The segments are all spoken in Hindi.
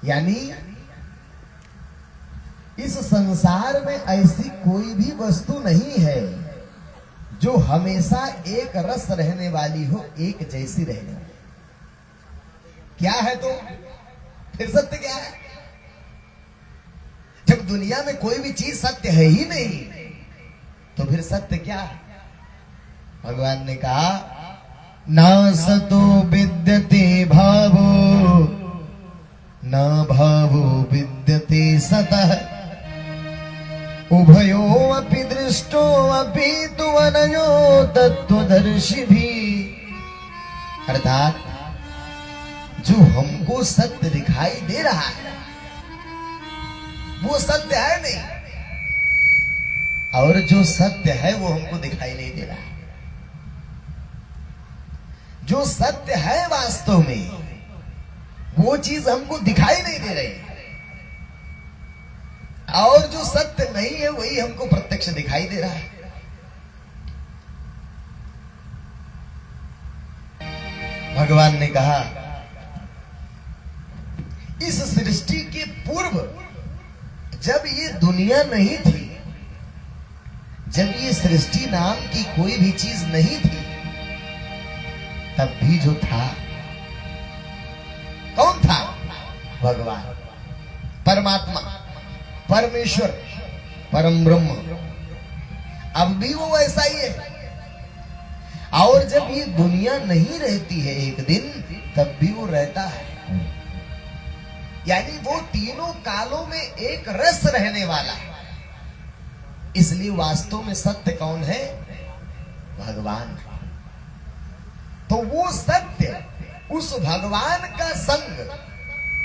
यानी इस संसार में ऐसी कोई भी वस्तु नहीं है जो हमेशा एक रस रहने वाली हो, एक जैसी रहने वाली। क्या है तो फिर सत्य क्या है? जब दुनिया में कोई भी चीज सत्य है ही नहीं तो फिर सत्य क्या है? भगवान ने कहा न सतो विद्यते भावो न भावो विद्यते सतः उभयो अपि दृष्टो अपि तु अनयो तत्वदर्शी भी। अर्थात जो हमको सत्य दिखाई दे रहा है वो सत्य है नहीं, और जो सत्य है वो हमको दिखाई नहीं दे रहा है। जो सत्य है वास्तव में वो चीज हमको दिखाई नहीं दे रही, और जो सत्य नहीं है वही हमको प्रत्यक्ष दिखाई दे रहा है। भगवान ने कहा इस सृष्टि के पूर्व जब ये दुनिया नहीं थी, जब ये सृष्टि नाम की कोई भी चीज नहीं थी, तब भी जो था कौन था? भगवान, परमात्मा, परमेश्वर, परम ब्रह्म। अब भी वो वैसा ही है, और जब ये दुनिया नहीं रहती है एक दिन, तब भी वो रहता है। यानी वो तीनों कालों में एक रस रहने वाला है। इसलिए वास्तव में सत्य कौन है? भगवान। तो वो सत्य, उस भगवान का संग,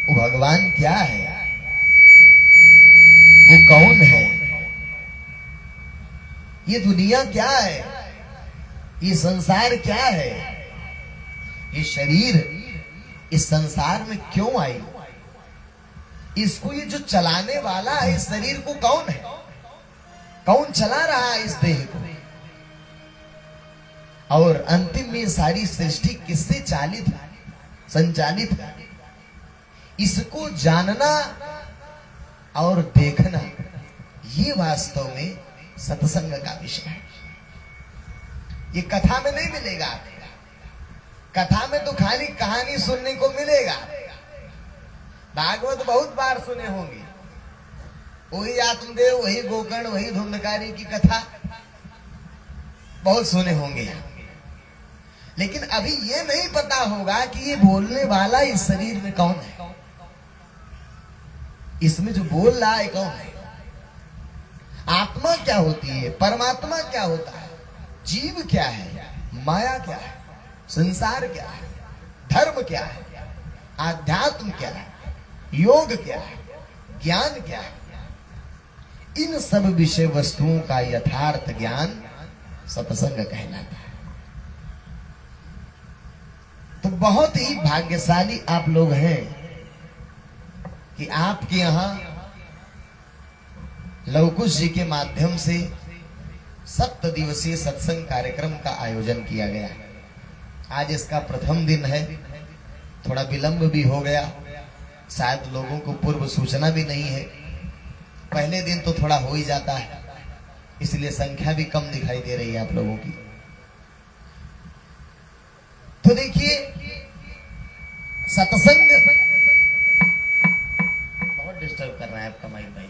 वो भगवान क्या है? वो कौन है? ये दुनिया क्या है? ये संसार क्या है? ये शरीर इस संसार में क्यों आई? इसको ये जो चलाने वाला है इस शरीर को कौन है? कौन चला रहा है इस देह को? और अंतिम में सारी सृष्टि किससे चालित है, संचालित है? इसको जानना और देखना, ये वास्तव में सत्संग का विषय है। ये कथा में नहीं मिलेगा। कथा में तो खाली कहानी सुनने को मिलेगा। भागवत बहुत बार सुने होंगे, वही आत्मदेव, वही गोकर्ण, वही धुंधकारी की कथा बहुत सुने होंगे। लेकिन अभी ये नहीं पता होगा कि ये बोलने वाला इस शरीर में कौन है, इसमें जो बोल रहा है कौन है, आत्मा क्या होती है, परमात्मा क्या होता है, जीव क्या है, माया क्या है, संसार क्या है, धर्म क्या है, आध्यात्म क्या है, योग क्या है, ज्ञान क्या है। इन सब विषय वस्तुओं का यथार्थ ज्ञान सत्संग कहलाता है। तो बहुत ही भाग्यशाली आप लोग हैं कि आपके यहां लवकुश जी के माध्यम से 7 दिवसीय सत्संग कार्यक्रम का आयोजन किया गया। आज इसका प्रथम दिन है। थोड़ा विलंब भी हो गया, शायद लोगों को पूर्व सूचना भी नहीं है। पहले दिन तो थोड़ा हो ही जाता है, इसलिए संख्या भी कम दिखाई दे रही है आप लोगों की। तो देखिए, सत्संग बहुत डिस्टर्ब कर रहा है आपका माइक भाई,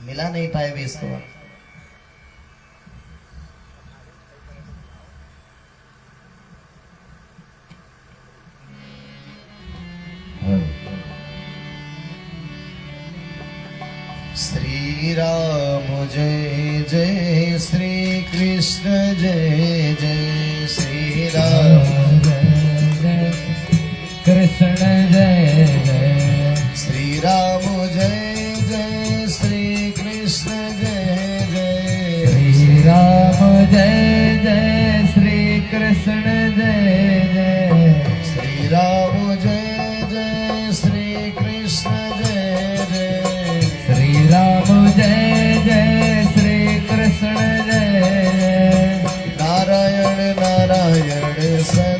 मिला नहीं पाए भी इसको। श्री राम जय जय, श्री कृष्ण जय जय, श्री राम जय जय, कृष्ण जय जय, श्री राम जय जय, श्री कृष्ण जय जय, श्री राम जय जय, श्री कृष्ण जय जय, श्री राम जय जय, श्री कृष्ण जय जय, श्री राम जय जय, श्री कृष्ण जय जय, नारायण नारायण सदा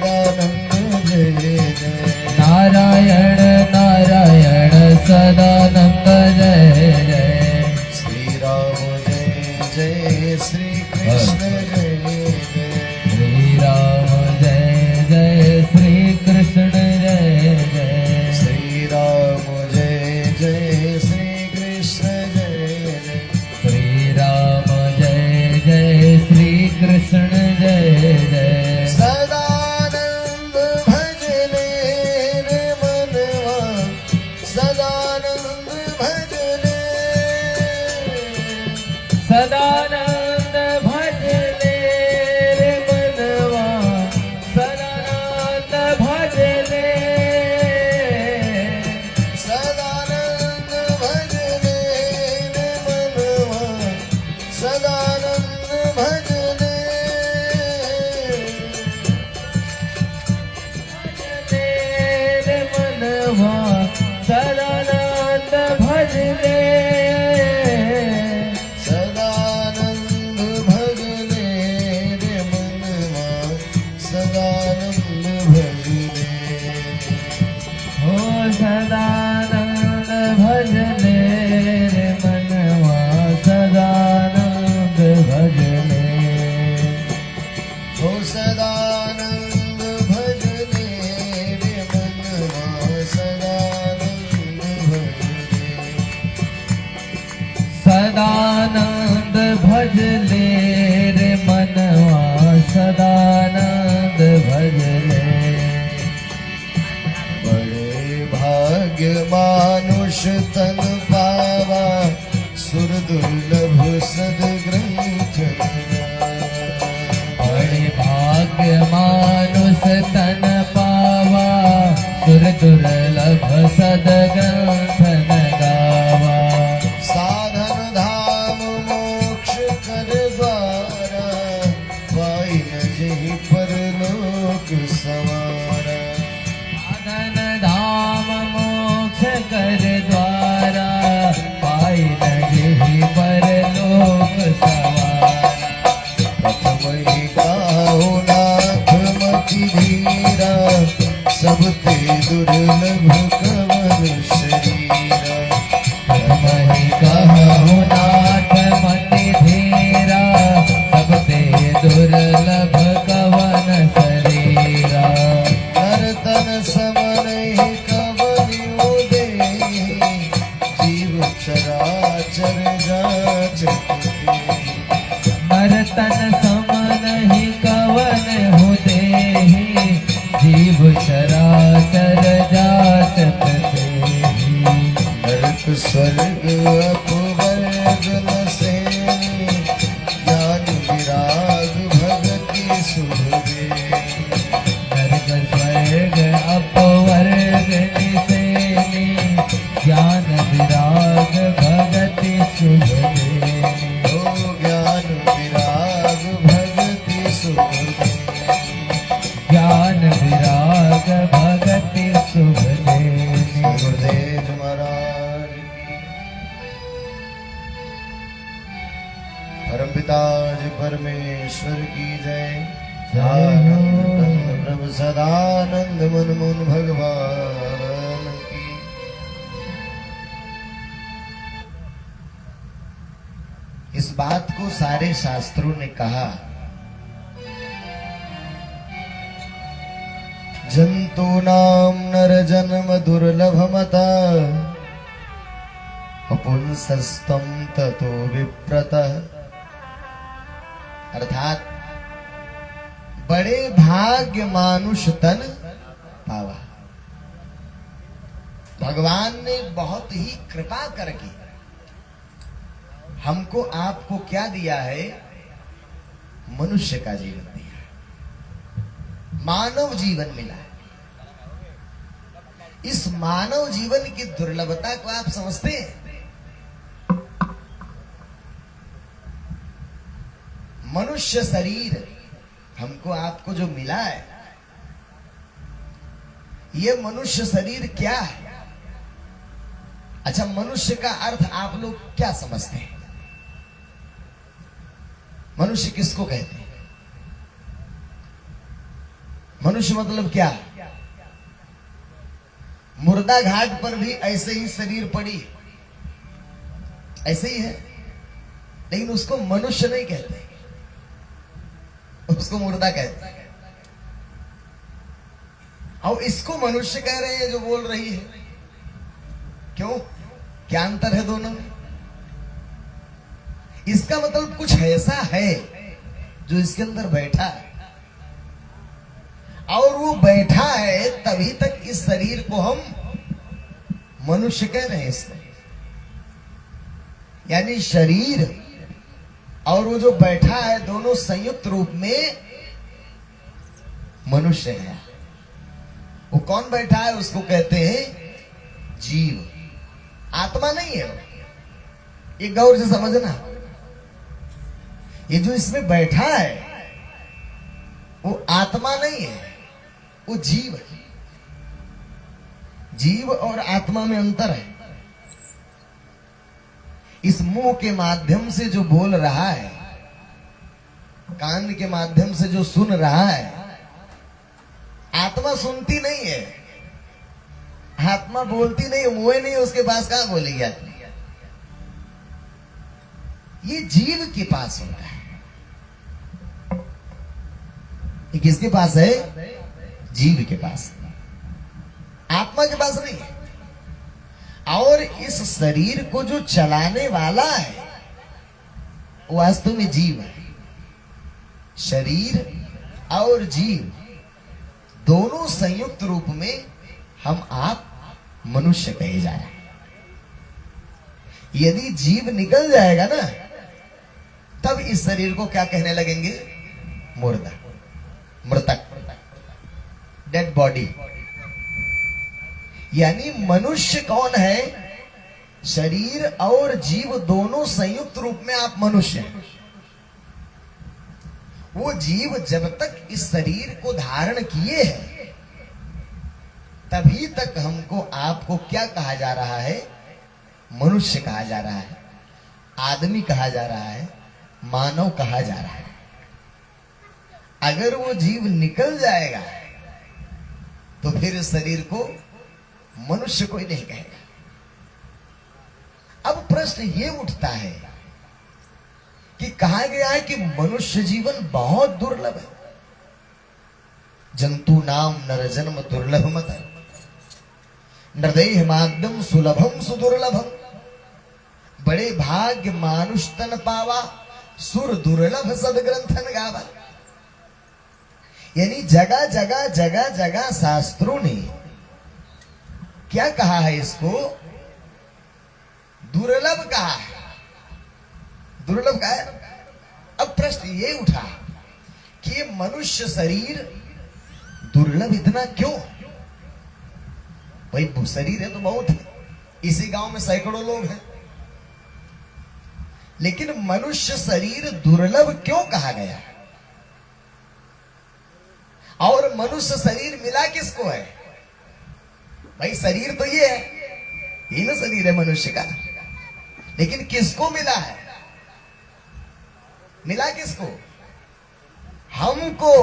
भजले रे मनवा सदानंद भजले। बड़े भाग्य मानुष तन पावा सुर दुर्लभ सदग्रंथ। बड़े भाग्य मानुष तन पावा सुर दुर्लभ सदग्रंथ गावा। साधन धाम मोक्ष कर द्वारा पाई न जेहि परलोक सवारा। साधन धाम मोक्ष कर द्वारा पाई न जेहि परलोक सवारा। प्रथम ही गाओ नाथ मति धीरा सब ते दुर्लभ कवन शरीरा। मही कहु नाथ मति धीरा सब ते दुर्लभ कवन शरीरा। नर तन समन ही कवनियो देहि जीव चराचर जाचत देहि। नर तन सम नहीं कवन हो देहि जीव चराचर जाचत देहि। नरक स्वर्ग अपवर्ग न सेनि ज्ञान विराग भगति शुभ देहि। नरक स्वर्ग अपवर्ग निसेनि ज्ञान विराग भगति शुभ देहि। ओ ज्ञान विराग भगति शुभ देहि। ज्ञान विराग भगति शुभ देहि। गुरुदेव महाराज की। परमपिता जी परमेश्वर की जय। आनंद कंद प्रभु सदानंद मन मुन भगवान की। इस बात को सारे शास्त्रों ने कहा। जंतु नाम नर जन्म दुर्लभमता अपुंसस्तम ततो विप्रतः। अर्थात बड़े भाग्य मानुष तन पावा। भगवान ने बहुत ही कृपा करके हमको आपको क्या दिया है? मनुष्य का जीवन दिया है, मानव जीवन मिला है। इस मानव जीवन की दुर्लभता को आप समझते हैं? मनुष्य शरीर हमको आपको जो मिला है, ये मनुष्य शरीर क्या है? अच्छा, मनुष्य का अर्थ आप लोग क्या समझते हैं? मनुष्य किसको कहते हैं? मनुष्य मतलब क्या? मुर्दा घाट पर भी ऐसे ही शरीर पड़ी, ऐसे ही है, लेकिन उसको मनुष्य नहीं कहते, उसको मुर्दा कहते हैं। और इसको मनुष्य कह रहे हैं जो बोल रही है। क्यों? क्या अंतर है दोनों में? इसका मतलब कुछ ऐसा है जो इसके अंदर बैठा है, और वो बैठा है तभी तक इस शरीर को हम मनुष्य कह रहे हैं इसको। यानी शरीर और वो जो बैठा है दोनों संयुक्त रूप में मनुष्य है। वो कौन बैठा है? उसको कहते हैं जीव। आत्मा नहीं है वो। ये गौर से समझना, ये जो इसमें बैठा है वो आत्मा नहीं है, वो जीव है। जीव और आत्मा में अंतर है। इस मुंह के माध्यम से जो बोल रहा है, कान के माध्यम से जो सुन रहा है, आत्मा सुनती नहीं है, आत्मा बोलती नहीं है। मुंह नहीं है उसके पास, कहां बोलेगी आत्मा? ये जीव के पास होता है। ये किसके पास है? जीव के पास, आत्मा के पास नहीं है। और इस शरीर को जो चलाने वाला है वास्तव में जीव है। शरीर और जीव दोनों संयुक्त रूप में हम आप मनुष्य कहे जा रहे हैं। यदि जीव निकल जाएगा ना, तब इस शरीर को क्या कहने लगेंगे? मुर्दा, मृतक, डेड बॉडी। यानी मनुष्य कौन है? शरीर और जीव दोनों संयुक्त रूप में आप मनुष्य हैं। वो जीव जब तक इस शरीर को धारण किए हैं, तभी तक हमको आपको क्या कहा जा रहा है? मनुष्य कहा जा रहा है, आदमी कहा जा रहा है, मानव कहा जा रहा है। अगर वो जीव निकल जाएगा तो फिर इस शरीर को मनुष्य कोई नहीं कहेगा। अब प्रश्न ये उठता है कि कहा गया है कि मनुष्य जीवन बहुत दुर्लभ है। जंतु नाम नर जन्म दुर्लभ मत, नृदेह माध्यम सुलभम सुदुर्लभम, बड़े भाग्य मानुष तन पावा, सुर दुर्लभ सदग्रंथन गावा। यानी जगह जगह जगह जगह शास्त्रों ने क्या कहा है? इसको दुर्लभ कहा है। दुर्लभ कहा है। अब प्रश्न ये उठा कि ये मनुष्य शरीर दुर्लभ इतना क्यों? भाई शरीर है तो बहुत है, इसी गांव में सैकड़ों लोग हैं, लेकिन मनुष्य शरीर दुर्लभ क्यों कहा गया? और मनुष्य शरीर मिला किसको है? भाई शरीर तो ये है, ये ना शरीर है मनुष्य का, लेकिन किसको मिला है? मिला किसको? हमको।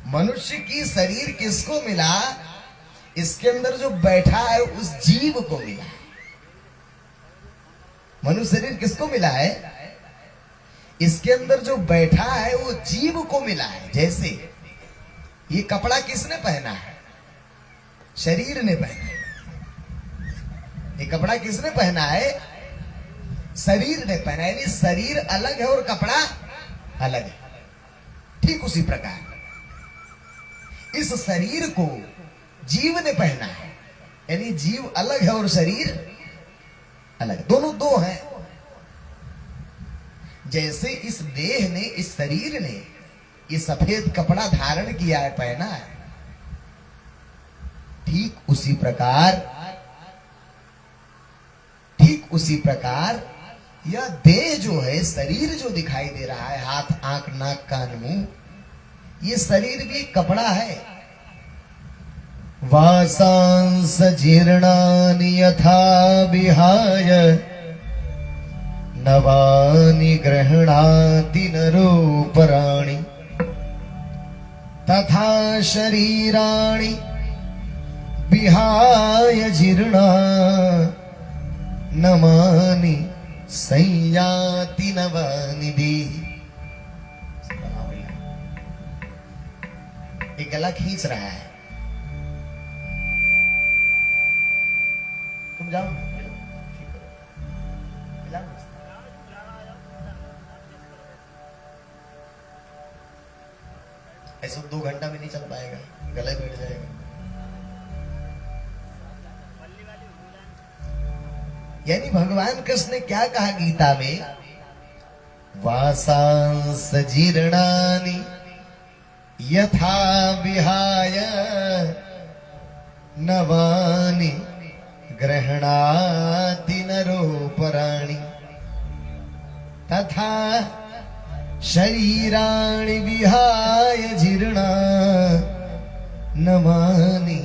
मनुष्य की शरीर किसको मिला? इसके अंदर जो बैठा है उस जीव को मिला है। मनुष्य शरीर किसको मिला है? इसके अंदर जो बैठा है वो जीव को मिला है। जैसे ये कपड़ा किसने पहना है? शरीर ने पहना है। ये कपड़ा किसने पहना है? शरीर ने पहना है। यानी शरीर अलग है और कपड़ा अलग है। ठीक उसी प्रकार इस शरीर को जीव ने पहना है, यानी जीव अलग है और शरीर अलग, दोनों दो हैं। जैसे इस देह ने, इस शरीर ने ये सफेद कपड़ा धारण किया है, पहना है, ठीक उसी प्रकार यह देह जो है, शरीर जो दिखाई दे रहा है, हाथ आंख नाक कान मुंह, ये शरीर भी एक कपड़ा है। वासांस जीर्णानि यथा विहाय नवानि गृह्णाति नरोपराणि तथा शरीराणि विहाय जीर्णा नमानि संयाति नवानि देहि। एक गला खींच रहा है, तुम जाओ ऐसे 2 घंटा में नहीं चल पाएगा, गले बैठ जाएगा। यानी भगवान कृष्ण ने क्या कहा गीता में? वासांस जीर्णानि यथा विहाय नवानि गृह्णाति नरोपराणि तथा शरीराणि विहाय जीर्णा नवानि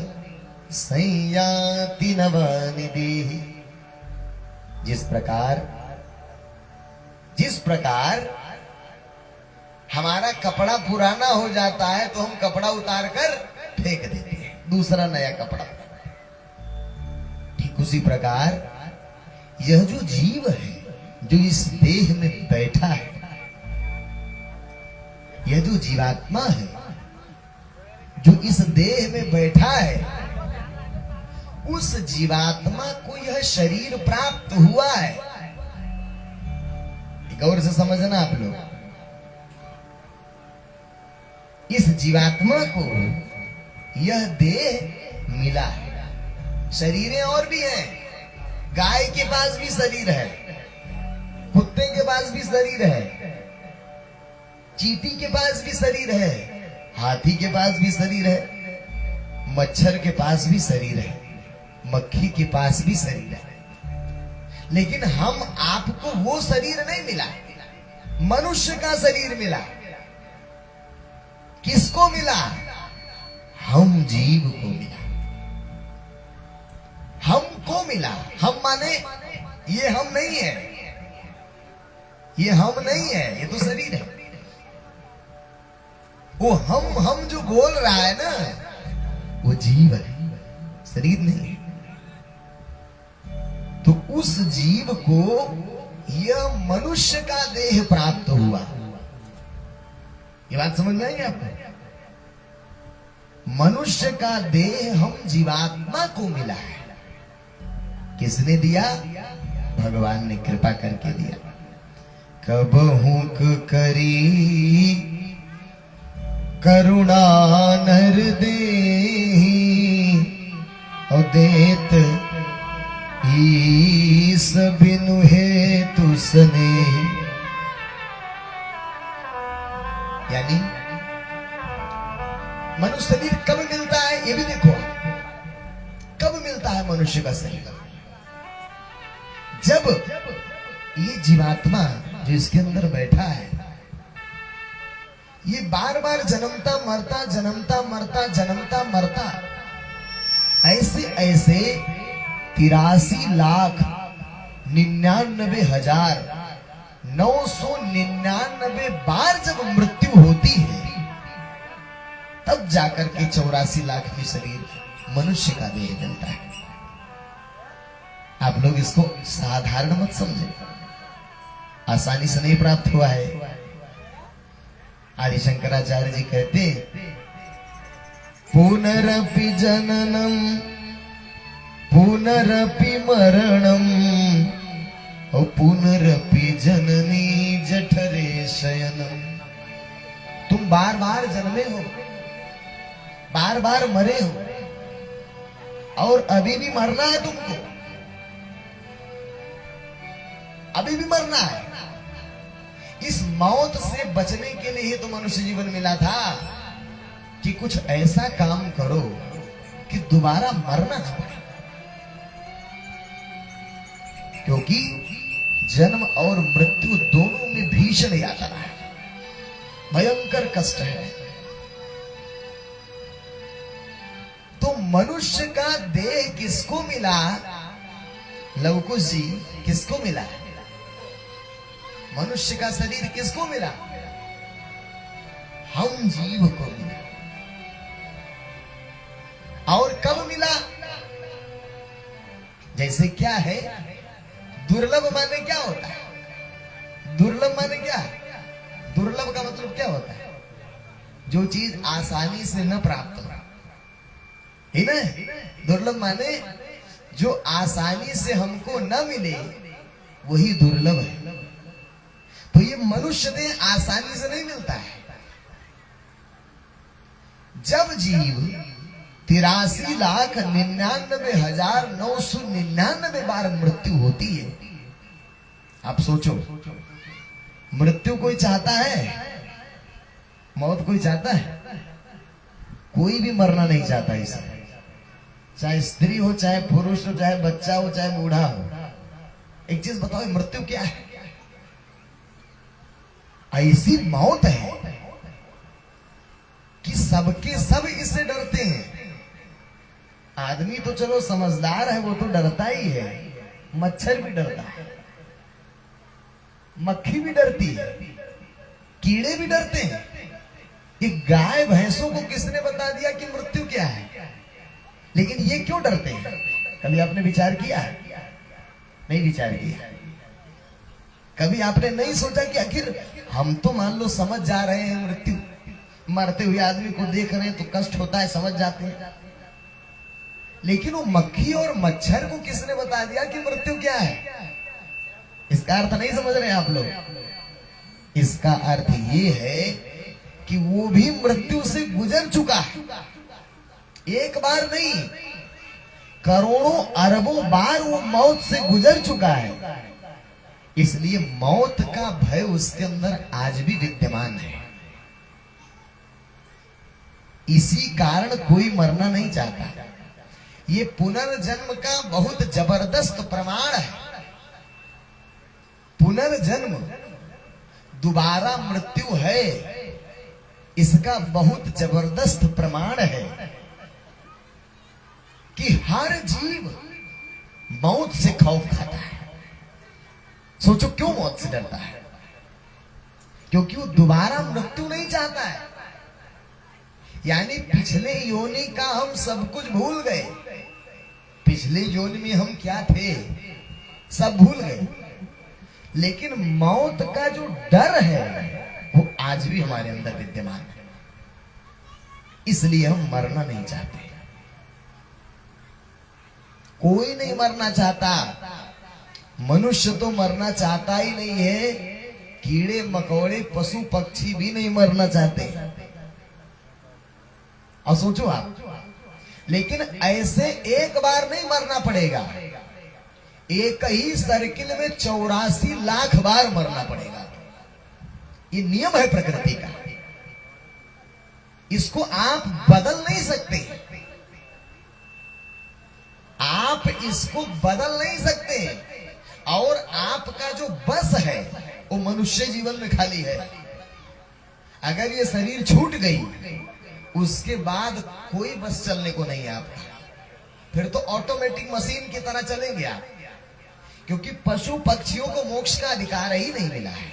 संयाति नवानि देहि। जिस प्रकार हमारा कपड़ा पुराना हो जाता है तो हम कपड़ा उतार कर फेंक देते हैं, दूसरा नया कपड़ा। ठीक उसी प्रकार यह जो जीव है, जो इस देह में बैठा है, यह जो जीवात्मा है जो इस देह में बैठा है, उस जीवात्मा को यह शरीर प्राप्त हुआ है। गौर से समझना आप लोग, इस जीवात्मा को यह देह मिला है। शरीरें और भी हैं, गाय के पास भी शरीर है, कुत्ते के पास भी शरीर है, चींटी के पास भी शरीर है, हाथी के पास भी शरीर है, मच्छर के पास भी शरीर है, मक्खी के पास भी शरीर है। लेकिन हम आपको वो शरीर नहीं मिला, मनुष्य का शरीर मिला। किसको मिला? हम जीव को मिला, हमको मिला। हम माने ये हम नहीं है, ये हम नहीं है, ये तो शरीर है। वो हम जो बोल रहा है ना, वो जीव है, शरीर नहीं है। तो उस जीव को यह मनुष्य का देह प्राप्त हुआ। ये बात समझ में आई आपको? मनुष्य का देह हम जीवात्मा को मिला है। किसने दिया? भगवान ने कृपा करके दिया। कबहू करी करुणा नर देहि और देत ईस बिनु हेतु स्नेह। यानी मनुष्य शरीर कब मिलता है, ये भी देखो। कब मिलता है मनुष्य का शरीर? जब ये जीवात्मा जो इसके अंदर बैठा है, ये बार बार जन्मता मरता, जन्मता मरता, जन्मता मरता, ऐसे ऐसे 83,99,999 बार जब मृत्यु होती है, तब जाकर के 84,00,000 शरीर मनुष्य का देह मिलता है। आप लोग इसको साधारण मत समझे, आसानी से नहीं प्राप्त हुआ है। आदि शंकराचार्य जी कहते, पुनरपि जननम पुनरपि मरणम और पुनरपि जननी जठरे शयनम। तुम बार बार जन्मे हो, बार बार मरे हो, और अभी भी मरना है तुमको, अभी भी मरना है। इस मौत से बचने के लिए ही तो मनुष्य जीवन मिला था कि कुछ ऐसा काम करो कि दोबारा मरना ना पड़े। क्योंकि जन्म और मृत्यु दोनों में भीषण यातना है, भयंकर कष्ट है। तो मनुष्य का देह किसको मिला? लवकुश जी, किसको मिला? मनुष्य का शरीर किसको मिला? हम जीव को मिला। और कब मिला? जैसे क्या है, दुर्लभ माने क्या होता है? दुर्लभ माने क्या? दुर्लभ का मतलब क्या होता है? जो चीज आसानी से न प्राप्त हो, है ना? दुर्लभ माने जो आसानी से हमको न मिले, वही दुर्लभ है। तो ये मनुष्य देह आसानी से नहीं मिलता है। जब जीव 83,99,999 बार मृत्यु होती है, आप सोचो, मृत्यु कोई चाहता है? मौत कोई चाहता है? कोई भी मरना नहीं चाहता इसे, चाहे स्त्री हो, चाहे पुरुष हो, चाहे बच्चा हो, चाहे बूढ़ा हो। एक चीज बताओ, मृत्यु क्या है? ऐसी मौत है कि सबके सब इससे डरते हैं। आदमी तो चलो समझदार है, वो तो डरता ही है। मच्छर भी डरता है, मक्खी भी डरती है, कीड़े भी डरते हैं। ये गाय भैंसों को किसने बता दिया कि मृत्यु क्या है? लेकिन ये क्यों डरते हैं? कभी आपने विचार किया? नहीं विचार किया। कभी आपने नहीं सोचा कि आखिर हम तो मान लो समझ जा रहे हैं मृत्यु, मरते हुए आदमी को देख रहे हैं तो कष्ट होता है, समझ जाते हैं। लेकिन वो मक्खी और मच्छर को किसने बता दिया कि मृत्यु क्या है? इसका अर्थ नहीं समझ रहे हैं आप लोग। इसका अर्थ ये है कि वो भी मृत्यु से गुजर चुका है। एक बार नहीं, करोड़ों अरबों बार वो मौत से गुजर चुका है। इसलिए मौत का भय उसके अंदर आज भी विद्यमान है। इसी कारण कोई मरना नहीं चाहता। ये पुनर्जन्म का बहुत जबरदस्त प्रमाण है। पुनर्जन्म, दोबारा मृत्यु है, इसका बहुत जबरदस्त प्रमाण है कि हर जीव मौत से खौफ खाता है। सोचो क्यों मौत से डरता है? क्योंकि वो दोबारा मृत्यु नहीं चाहता है। यानी पिछले योनि का हम सब कुछ भूल गए। पिछले योनि में हम क्या थे सब भूल गए, लेकिन मौत का जो डर है वो आज भी हमारे अंदर विद्यमान है। इसलिए हम मरना नहीं चाहते। कोई नहीं मरना चाहता। मनुष्य तो मरना चाहता ही नहीं है। कीड़े मकोड़े पशु पक्षी भी नहीं मरना चाहते। और सोचो आप, लेकिन ऐसे एक बार नहीं मरना पड़ेगा। एक ही सर्किल में 84 लाख बार मरना पड़ेगा। ये नियम है प्रकृति का। इसको आप बदल नहीं सकते। आप इसको बदल नहीं सकते। और आपका जो बस है वो मनुष्य जीवन में खाली है। अगर ये शरीर छूट गई, उसके बाद कोई बस चलने को नहीं है आपका। फिर तो ऑटोमेटिक मशीन की तरह चलेंगे आप। क्योंकि पशु पक्षियों को मोक्ष का अधिकार ही नहीं मिला है।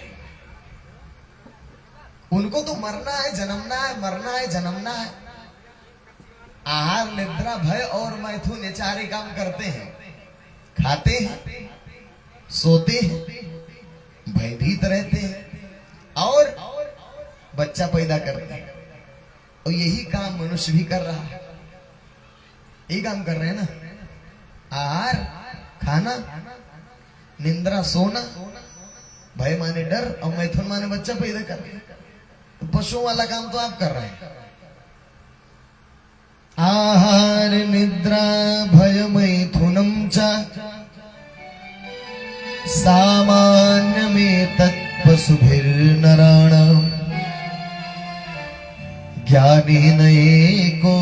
उनको तो मरना है, जन्मना है, मरना है, जन्मना है। आहार निद्रा भय और मैथुन ये चार ही काम करते हैं। खाते हैं, सोते हैं, भयभीत रहते हैं और बच्चा पैदा करते हैं। और यही काम मनुष्य भी कर रहा है। यही काम कर रहे हैं ना। आहार, खाना, निंद्रा, सोना, भय माने डर और मैथुन माने बच्चा पैदा कर रहे हैं। तो पशुओं वाला काम तो आप कर रहे हैं। आहार निद्रा भय मैथुनम च सामान्य में तत्पशुभिर्नराणाम् ज्ञानेन एको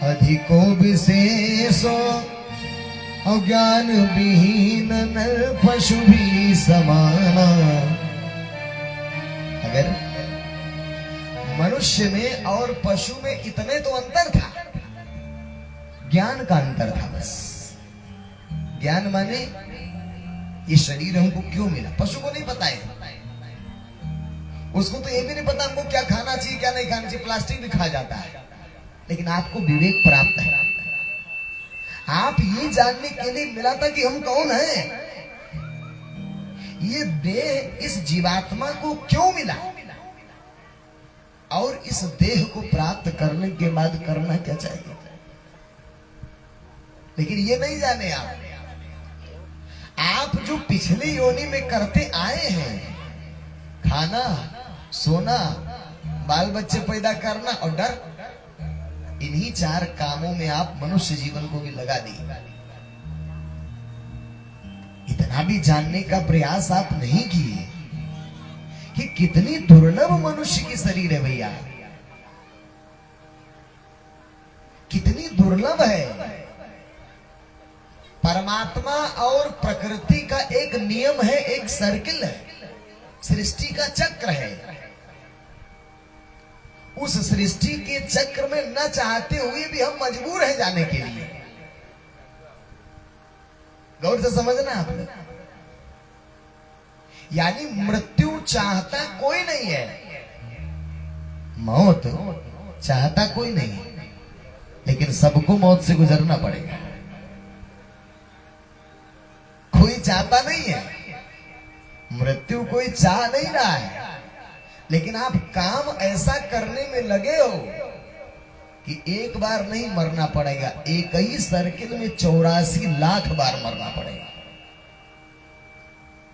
अधिको विशेषो अज्ञान विहीन नर पशु भी समाना। अगर मनुष्य में और पशु में इतने तो अंतर था, ज्ञान का अंतर था बस। ज्ञान माने ये शरीर हमको क्यों मिला। पशु को नहीं पता है, उसको तो ये भी नहीं पता हमको क्या खाना चाहिए क्या नहीं खाना चाहिए। प्लास्टिक भी खा जाता है। लेकिन आपको विवेक प्राप्त है। आप ये जानने के लिए मिला था कि हम कौन हैं। ये देह इस जीवात्मा को क्यों मिला और इस देह को प्राप्त करने के बाद करना क्या चाहिए। लेकिन ये नहीं जाने आप जो पिछली योनि में करते आए हैं, खाना, सोना, बाल बच्चे पैदा करना और डर, इन्हीं चार कामों में आप मनुष्य जीवन को भी लगा दी। इतना भी जानने का प्रयास आप नहीं किए कि कितनी दुर्लभ मनुष्य की शरीर है भैया। कितनी दुर्लभ है। परमात्मा और प्रकृति का एक नियम है, एक सर्किल है, सृष्टि का चक्र है। उस सृष्टि के चक्र में न चाहते हुए भी हम मजबूर हैं जाने के लिए। गौर से समझना आपने। यानी मृत्यु चाहता कोई नहीं है, मौत चाहता कोई नहीं है, लेकिन सबको मौत से गुजरना पड़ेगा। कोई चाहता नहीं है, मृत्यु कोई चाह नहीं रहा है, लेकिन आप काम ऐसा करने में लगे हो कि एक बार नहीं मरना पड़ेगा, एक ही सर्किल में 84 लाख बार मरना पड़ेगा।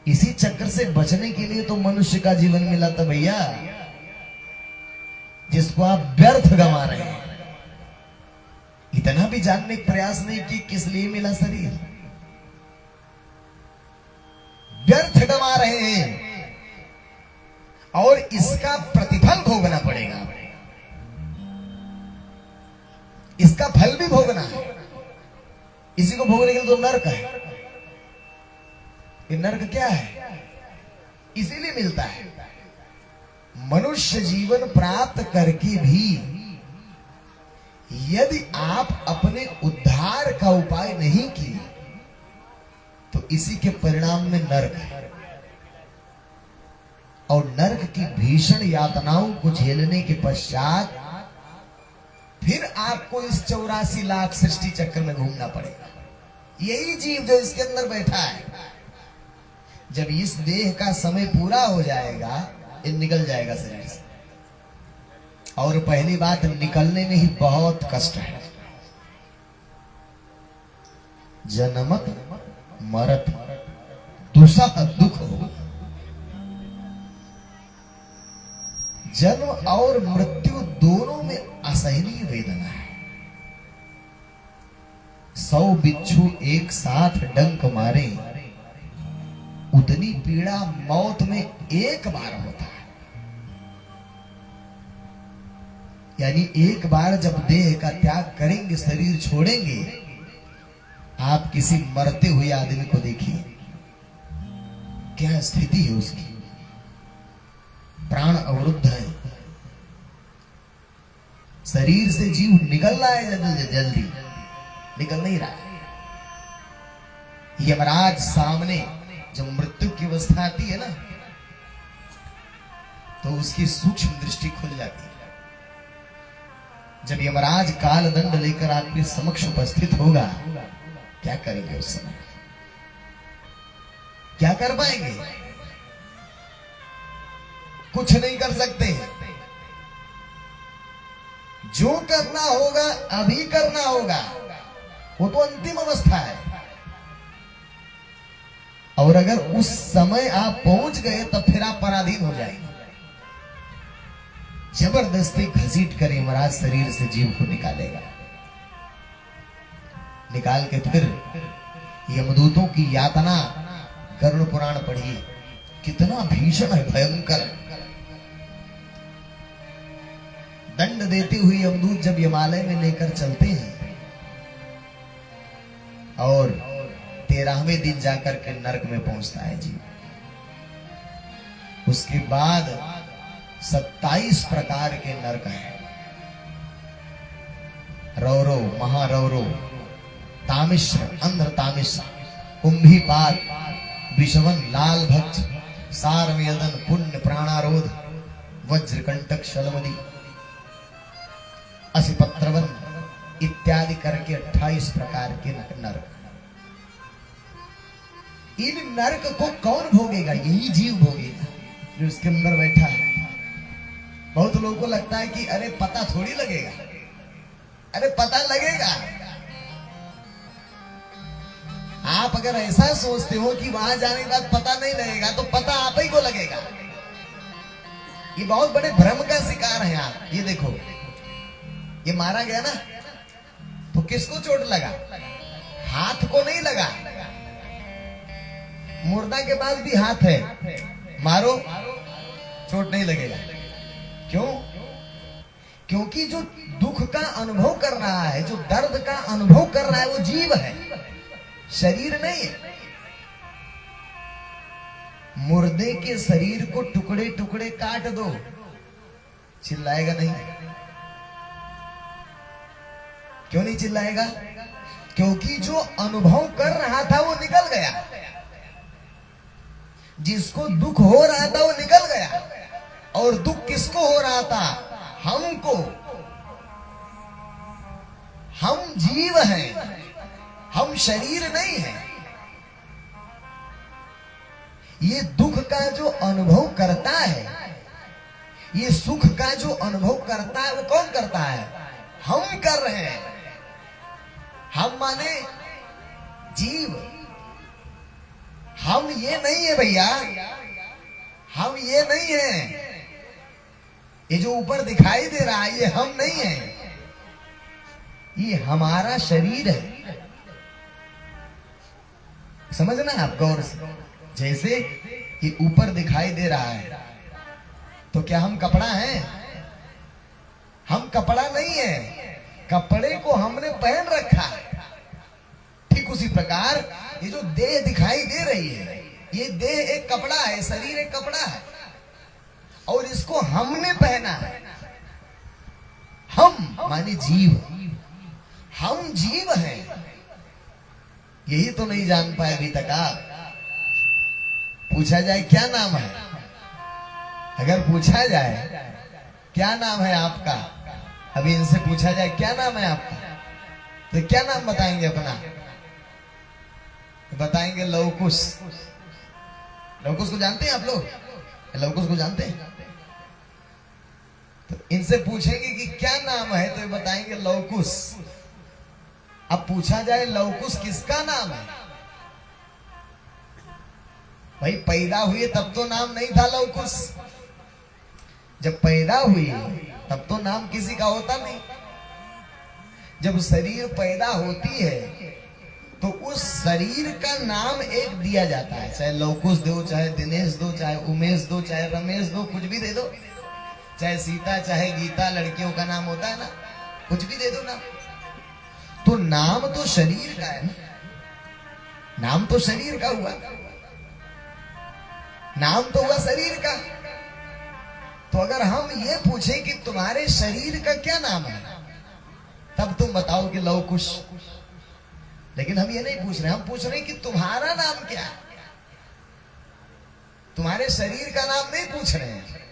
इसी चक्कर से बचने के लिए तो मनुष्य का जीवन मिला था भैया, जिसको आप व्यर्थ गंवा रहे हैं। इतना भी जानने का प्रयास नहीं कि किस लिए मिला शरीर, व्यर्थ गंवा रहे हैं और इसका प्रतिफल भोगना पड़ेगा। इसका फल भी भोगना है। इसी को भोगने के लिए तो नर्क है। ये नर्क क्या है? इसीलिए मिलता है। मनुष्य जीवन प्राप्त करके भी यदि आप अपने उद्धार का उपाय नहीं किए तो इसी के परिणाम में नर्क है। और नर्क की भीषण यातनाओं को झेलने के पश्चात फिर आपको इस 84 लाख सृष्टि चक्र में घूमना पड़ेगा। यही जीव जो इसके अंदर बैठा है, जब इस देह का समय पूरा हो जाएगा, ये निकल जाएगा शरीर से। और पहली बात, निकलने में ही बहुत कष्ट है। जन्मत मरत दुसह दुख हो। जन्म और मृत्यु दोनों में असहनीय वेदना है। 100 बिच्छू एक साथ डंक मारे, उतनी पीड़ा मौत में एक बार होता है। यानी एक बार जब देह का त्याग करेंगे, शरीर छोड़ेंगे, आप किसी मरते हुए आदमी को देखिए, क्या स्थिति है उसकी। प्राण अवरुद्ध है, शरीर से जीव निकल रहा है, जल्दी निकल नहीं रहा है। यमराज सामने जब मृत्यु की अवस्था आती है ना, तो उसकी सूक्ष्म दृष्टि खुल जाती है। जब यमराज काल दंड लेकर आपके समक्ष उपस्थित होगा, क्या करेंगे उस समय? क्या कर पाएंगे? कुछ नहीं कर सकते। जो करना होगा अभी करना होगा, वो तो अंतिम अवस्था है। और अगर उस समय आप पहुंच गए तब फिर आप पराधीन हो जाएंगे। जबरदस्ती घसीट कर यमराज शरीर से जीव को निकालेगा। निकाल के फिर यमदूतों की यातना, गरुड़ पुराण पढ़िए, कितना भीषण है, भयंकर है। दंड देते हुए यमदूत जब यमालय में लेकर चलते हैं और 13वें दिन जाकर के नरक में पहुंचता है जीव। उसके बाद 27 प्रकार के नरक हैं। रौरो, महारौरो, तामिश्र, अंध्र तामिश्र, कुंभीपात, विषवन, लाल भक्ष, सारवेदन, पुण्य, प्राणारोध, वज्रकंटक, शलमली, असिपत्रवन इत्यादि करके 28 प्रकार के नरक। इन नरक को कौन भोगेगा? यही जीव भोगेगा जो उसके अंदर बैठा है। बहुत लोगों को लगता है कि अरे पता थोड़ी लगेगा। अरे पता लगेगा। आप अगर ऐसा सोचते हो कि वहां जाने के बाद पता नहीं लगेगा, तो पता आप ही को लगेगा। ये बहुत बड़े भ्रम का शिकार है आप। ये देखो, ये मारा गया ना, तो किसको चोट लगा? हाथ को नहीं लगा। मुर्दा के पास भी हाथ है, मारो चोट नहीं लगेगा। क्यों? क्योंकि जो दुख का अनुभव कर रहा है, जो दर्द का अनुभव कर रहा है, वो जीव है, शरीर नहीं है। मुर्दे के शरीर को टुकड़े टुकड़े काट दो, चिल्लाएगा नहीं। क्यों नहीं चिल्लाएगा? क्योंकि जो अनुभव कर रहा था वो निकल गया। जिसको दुख हो रहा था वो निकल गया। और दुख किसको हो रहा था? हमको। हम जीव हैं, हम शरीर नहीं है। ये दुख का जो अनुभव करता है, ये सुख का जो अनुभव करता है, वो कौन करता है? हम कर रहे हैं। हम माने जीव। हम ये नहीं है भैया, हम ये नहीं है। ये जो ऊपर दिखाई दे रहा है ये हम नहीं है, ये हमारा शरीर है। समझना आप गौर से। जैसे ये ऊपर दिखाई दे रहा है तो क्या हम कपड़ा हैं? हम कपड़ा नहीं है, कपड़े को हमने पहन रखा है। ठीक उसी प्रकार ये जो देह दिखाई दे रही है, ये देह एक कपड़ा है, शरीर एक कपड़ा है, और इसको हमने पहना है। हम माने जीव, हम जीव हैं। यही तो नहीं जान पाए अभी तक आप। पूछा जाए क्या नाम है, अगर पूछा जाए क्या नाम है आपका, अभी इनसे पूछा जाए क्या नाम है आपका, तो क्या नाम बताएंगे अपना? बताएंगे लवकुश। लवकुश को जानते हैं आप लोग? लवकुश को जानते हैं? तो इनसे पूछेंगे कि क्या नाम है तो ये बताएंगे लवकुश। अब पूछा जाए लवकुश किसका नाम है? भाई पैदा हुए तब तो नाम नहीं था लवकुश। जब पैदा हुई तब तो नाम किसी का होता नहीं। जब शरीर पैदा होती है तो उस शरीर का नाम एक दिया जाता है, चाहे लवकुश दो, चाहे दिनेश दो, चाहे उमेश दो, चाहे रमेश दो, कुछ भी दे दो, चाहे सीता, चाहे गीता, लड़कियों का नाम होता है ना, कुछ भी दे दो ना। तो नाम तो शरीर का है ना, नाम तो शरीर का हुआ, नाम तो हुआ शरीर का। तो अगर हम ये पूछे कि तुम्हारे शरीर का क्या नाम है, तब तुम बताओ कि लवकुश। लेकिन हम ये नहीं पूछ रहे, हम पूछ रहे कि तुम्हारा नाम क्या है। तुम्हारे शरीर का नाम नहीं पूछ रहे हैं।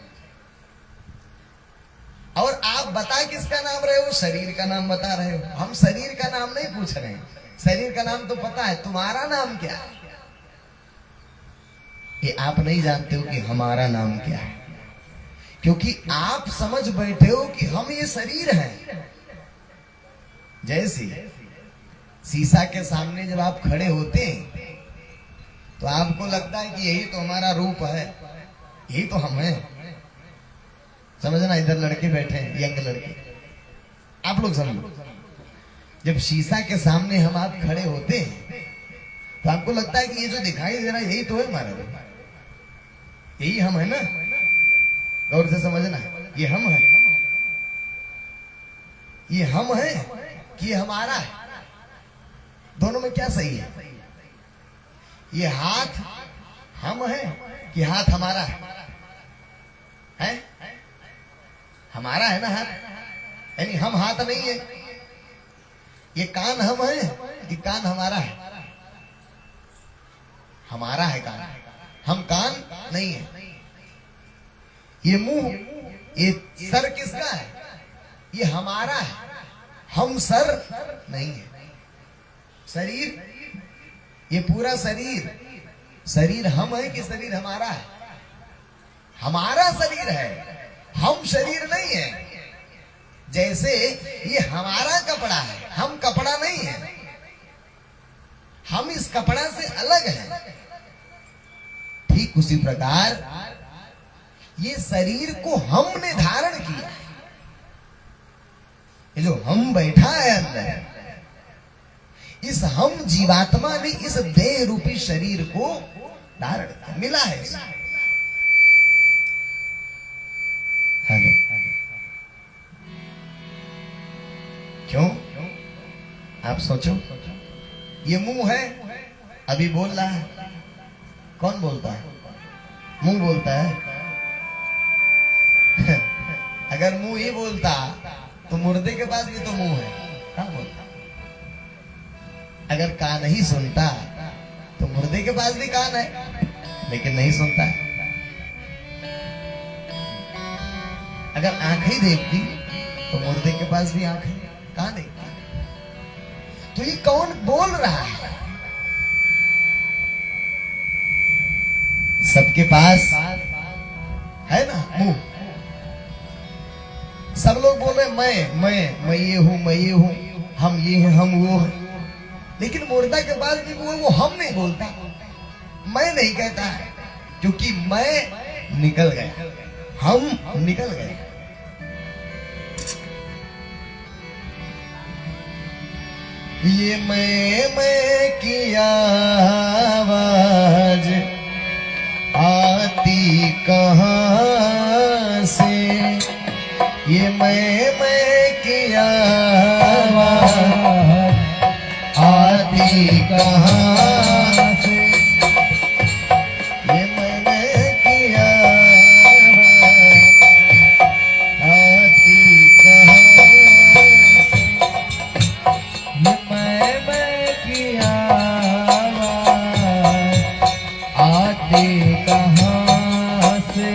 और आप बता किसका नाम रहे हो? शरीर का नाम बता रहे हो। हम शरीर का नाम नहीं पूछ रहे हैं, शरीर का नाम तो पता है, तुम्हारा नाम क्या है ये आप नहीं जानते हो कि हमारा नाम क्या है। क्योंकि आप समझ बैठे हो कि हम ये शरीर हैं। जैसे शीशा के सामने जब आप खड़े होते हैं तो आपको लगता है कि यही तो हमारा रूप है, यही तो हम हैं। समझना, इधर लड़के बैठे हैं, यंग लड़के, आप लोग समझो। जब शीशा के सामने हम आप खड़े होते हैं तो आपको लगता है कि ये जो दिखाई दे रहा है यही तो है हमारा रूप, यही हम है ना। गौर से समझना, ये हम है, ये हम है कि ये हमारा है। दोनों में क्या सही है? ये हाथ हम है कि हाथ हमारा है? हमारा है ना हाथ, यानी हम हाथ नहीं है। ये कान हम है कि कान हमारा है? हमारा है कान, हम कान नहीं है। ये मुंह, ये सर किसका है? ये हमारा है, हम सर नहीं है। शरीर, ये पूरा शरीर, शरीर हम है कि शरीर हमारा है? हमारा शरीर है, हम शरीर नहीं है। जैसे ये हमारा कपड़ा है, हम कपड़ा नहीं है, हम इस कपड़ा से अलग हैं। ठीक उसी प्रकार ये शरीर को हमने धारण किया। ये जो हम बैठा है अंदर, इस हम जीवात्मा ने इस देह रूपी शरीर को धारण किया, मिला है इसे। हेलो, क्यों? आप सोचो, ये मुंह है, अभी बोल रहा है। कौन बोलता है? मुंह बोलता है। अगर मुंह ही बोलता तो मुर्दे के पास भी तो मुंह है, हाँ बोलता। अगर कान ही सुनता तो मुर्दे के पास भी कान है, लेकिन नहीं सुनता। अगर आंख ही देखती तो मुर्दे के पास भी आंख है, कहां देखती? तो ये कौन बोल रहा है? सबके पास है ना मुंह। सब लोग बोल रहे मैं ये हूं, मैं ये हूं, हम ये हैं, हम वो हैं। लेकिन मुर्दा के पास भी वो हम नहीं बोलता। मैं नहीं कहता है, क्योंकि मैं निकल गया, हम निकल गए। ये मैं की आवाज आती कहाँ से, ये मैं की आवाज आती कहाँ से, ये मैं की आवाज आती कहाँ से, ये मैं की आवाज आती कहाँ से,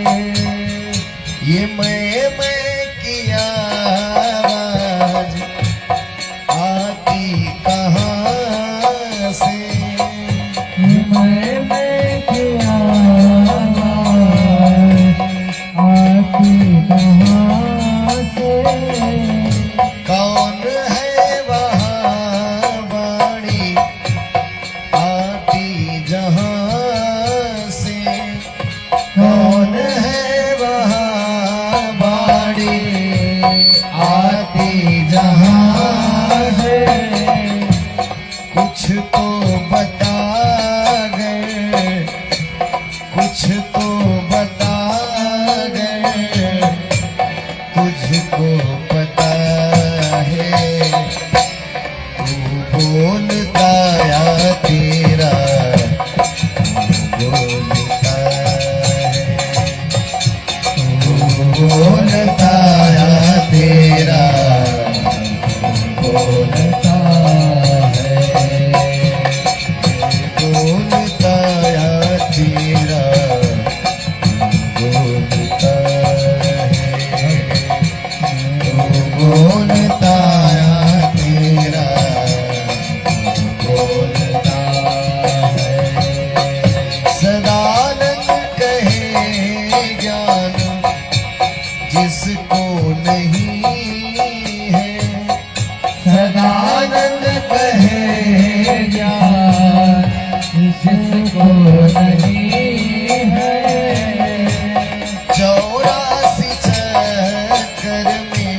ये मैं की आवाज आती कहाँ से, ये मैं की आवाज आती कहाँ से, कौन है वहाँ वाणी आती जहाँ से, कौन है वहाँ वाणी आती जहाँ से, कुछ तो बता गए, कुछ तो बता गए, तुझको पता है, तू बोलता या तेरा बोलता है, तू बोलता या तेरा बोलता है, बोलता या तेरा बोलता है, बोलता या तेरा बोलता है। सदानंद कहे ज्ञान जिसको नहीं है, सदानंद कहे ज्ञान जिसको नहीं है, 84 चक्कर में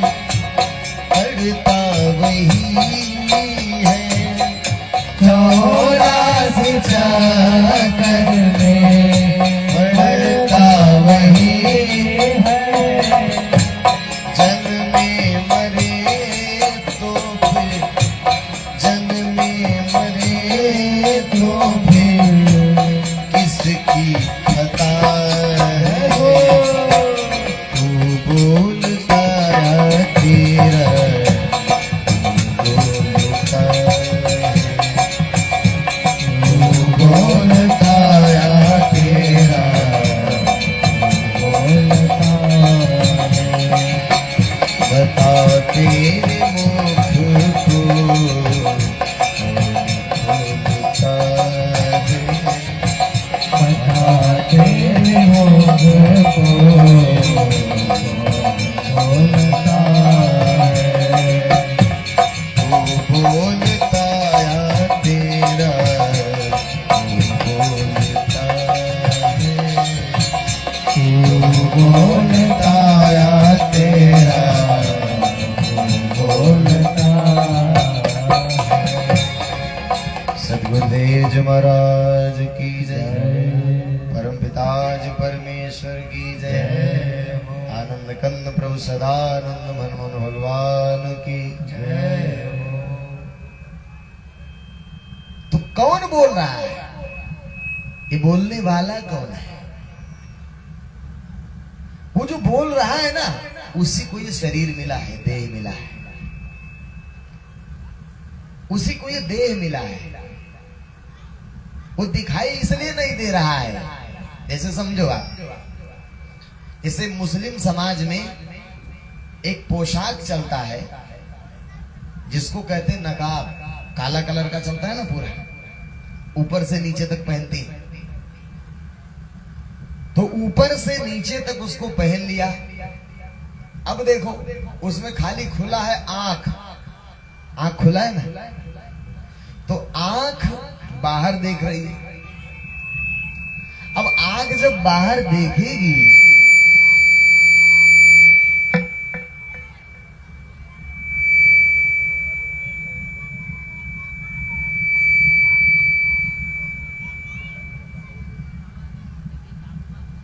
पड़ता वही है, 84 चक्कर में पड़ता वही है, जन्मे मरे तो फिर, जन्मे मरे तो फिर किसकी खता है, तू बोलता या तेरा बोलता है, तू बोलता या तेरा बोलता है। बता तेरे मुख को बोलता है, बता तेरे मुख को बोलता है, तू बोलता या तेरा बोलता है, तू बोलता या तेरा बोलता है। सद्गुरुदेव जी महाराज की जय, परम पिताज परमेश्वर की जय, आनंद कंद प्रभु सदानंद मनमोहन भगवान की जय। तो कौन बोल रहा है? ये बोलने वाला कौन है? वो जो बोल रहा है ना, उसी को ये शरीर मिला है, देह मिला है, उसी को ये देह मिला है। वो दिखाई इसलिए नहीं दे रहा है, जैसे समझो आप, जैसे मुस्लिम समाज में एक पोशाक चलता है जिसको कहते हैं नकाब, काला कलर का चलता है ना, पूरा ऊपर से नीचे तक पहनती है। तो ऊपर से नीचे तक उसको पहन लिया। अब देखो उसमें खाली खुला है आंख, आंख खुला है ना, तो आंख बाहर देख रही है, अब आग जब बाहर देखेगी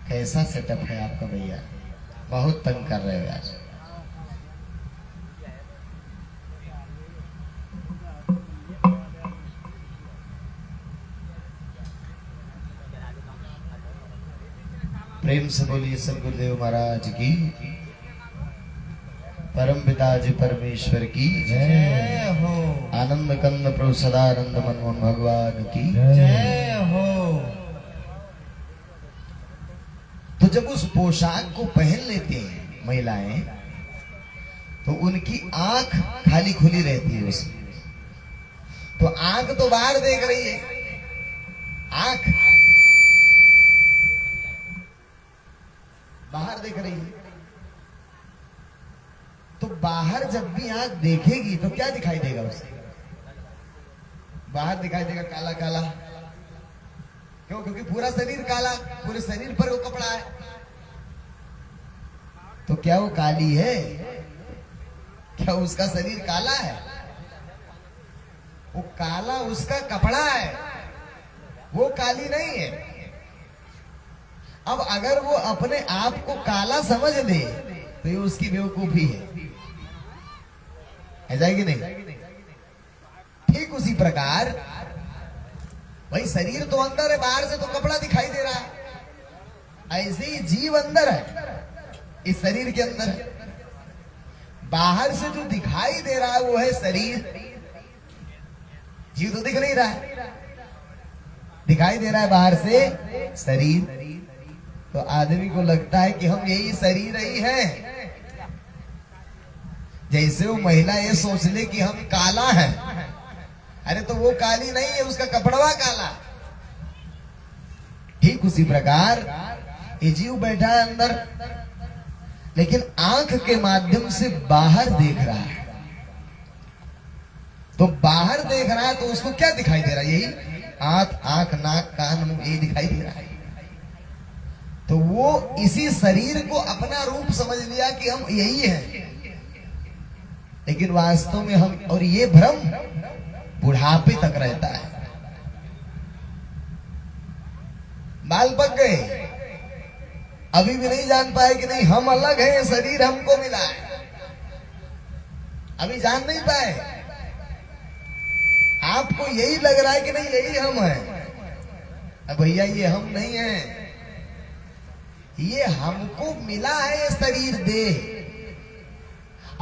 कैसा सेटअप है आपका भैया, बहुत तंग कर रहे हो आज। प्रेम से बोलिए सब गुरुदेव महाराज की, परम पिताजी परमेश्वर की जय हो, आनंद कंद प्रभु सदानंद मनमोहन भगवान की जय हो। तो जब उस पोशाक को पहन लेते हैं महिलाएं, तो उनकी आंख खाली खुली रहती है उसमें। तो आंख तो बाहर देख रही है, आंख बाहर देख रही है। तो बाहर जब भी आंख देखेगी तो क्या दिखाई देगा उसे? बाहर दिखाई देगा काला काला। क्यों? क्योंकि पूरा शरीर काला, पूरे शरीर पर वो कपड़ा है। तो क्या वो काली है? क्या उसका शरीर काला है? वो काला उसका कपड़ा है, वो काली नहीं है। अब अगर वो अपने आप को काला समझ ले तो ये उसकी बेवकूफी है जाएगी नहीं? ठीक उसी प्रकार भाई शरीर तो अंदर है, बाहर से तो कपड़ा दिखाई दे रहा है। ऐसे ही जीव अंदर है, इस शरीर के अंदर। बाहर से जो दिखाई दे रहा है वो है शरीर, जीव तो दिख नहीं रहा है, दिखाई दे रहा है बाहर से शरीर। तो आदमी को लगता है कि हम यही शरीर ही हैं। जैसे वो महिला ये सोच ले कि हम काला है, अरे तो वो काली नहीं है, उसका कपड़वा काला। ठीक उसी प्रकार ये जीव बैठा है अंदर, लेकिन आंख के माध्यम से बाहर देख रहा है। तो बाहर देख रहा है तो उसको क्या दिखाई दे रहा है? यही आंख नाक कान मुंह यही दिखाई दे रहा है। तो वो इसी शरीर को अपना रूप समझ लिया कि हम यही हैं, लेकिन वास्तव में हम, और ये भ्रम बुढ़ापे तक रहता है। बाल पक गए, अभी भी नहीं जान पाए कि नहीं हम अलग हैं, शरीर हमको मिला है, अभी जान नहीं पाए। आपको यही लग रहा है कि नहीं यही हम हैं। अब भैया ये हम नहीं हैं, ये हमको मिला है ये शरीर देह,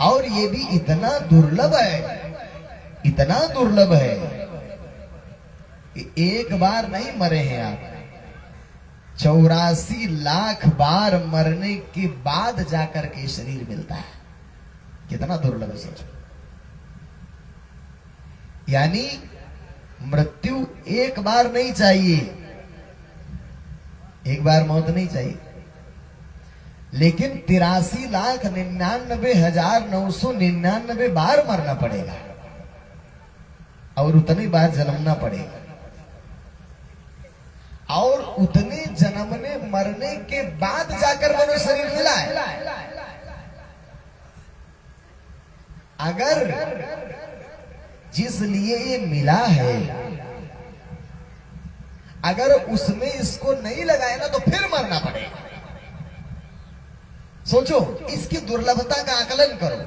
और ये भी इतना दुर्लभ है, इतना दुर्लभ है कि एक बार नहीं मरे हैं आप, 84 लाख बार मरने के बाद जाकर के शरीर मिलता है। कितना दुर्लभ है सोचो। यानी मृत्यु एक बार नहीं चाहिए, एक बार मौत नहीं चाहिए, लेकिन 83,99,999 बार मरना पड़ेगा और उतनी बार जन्मना पड़ेगा, और उतने जन्मने मरने के बाद जाकर मनुष्य शरीर मिला है। अगर जिस लिए ये मिला है, अगर उसमें इसको नहीं लगाए ना तो फिर मरना पड़ेगा। सोचो, इसकी दुर्लभता का आकलन करो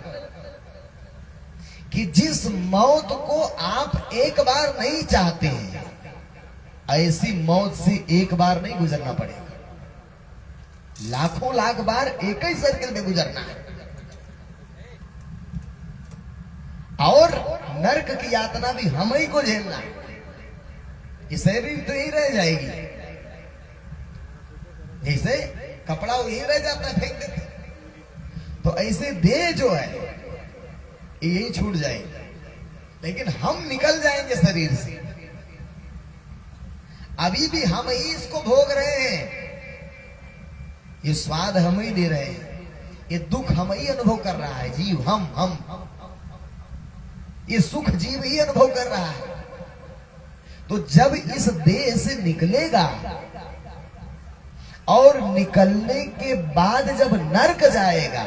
कि जिस मौत को आप एक बार नहीं चाहते हैं, ऐसी मौत से एक बार नहीं गुजरना पड़ेगा, लाखों लाख बार एक ही सर्किल में गुजरना है। और नरक की यातना भी हम ही को झेलना है। ये शरीर तो यही रह जाएगी, जैसे कपड़ा यही रह जाता है, फेंक देते। तो ऐसे देह जो है यही छूट जाएगी, लेकिन हम निकल जाएंगे शरीर से। अभी भी हम ही इसको भोग रहे हैं, ये स्वाद हम ही ले रहे हैं, ये दुख हम ही अनुभव कर रहा है। जीव हम ये सुख जीव ही अनुभव कर रहा है। तो जब इस देह से निकलेगा और निकलने के बाद जब नरक जाएगा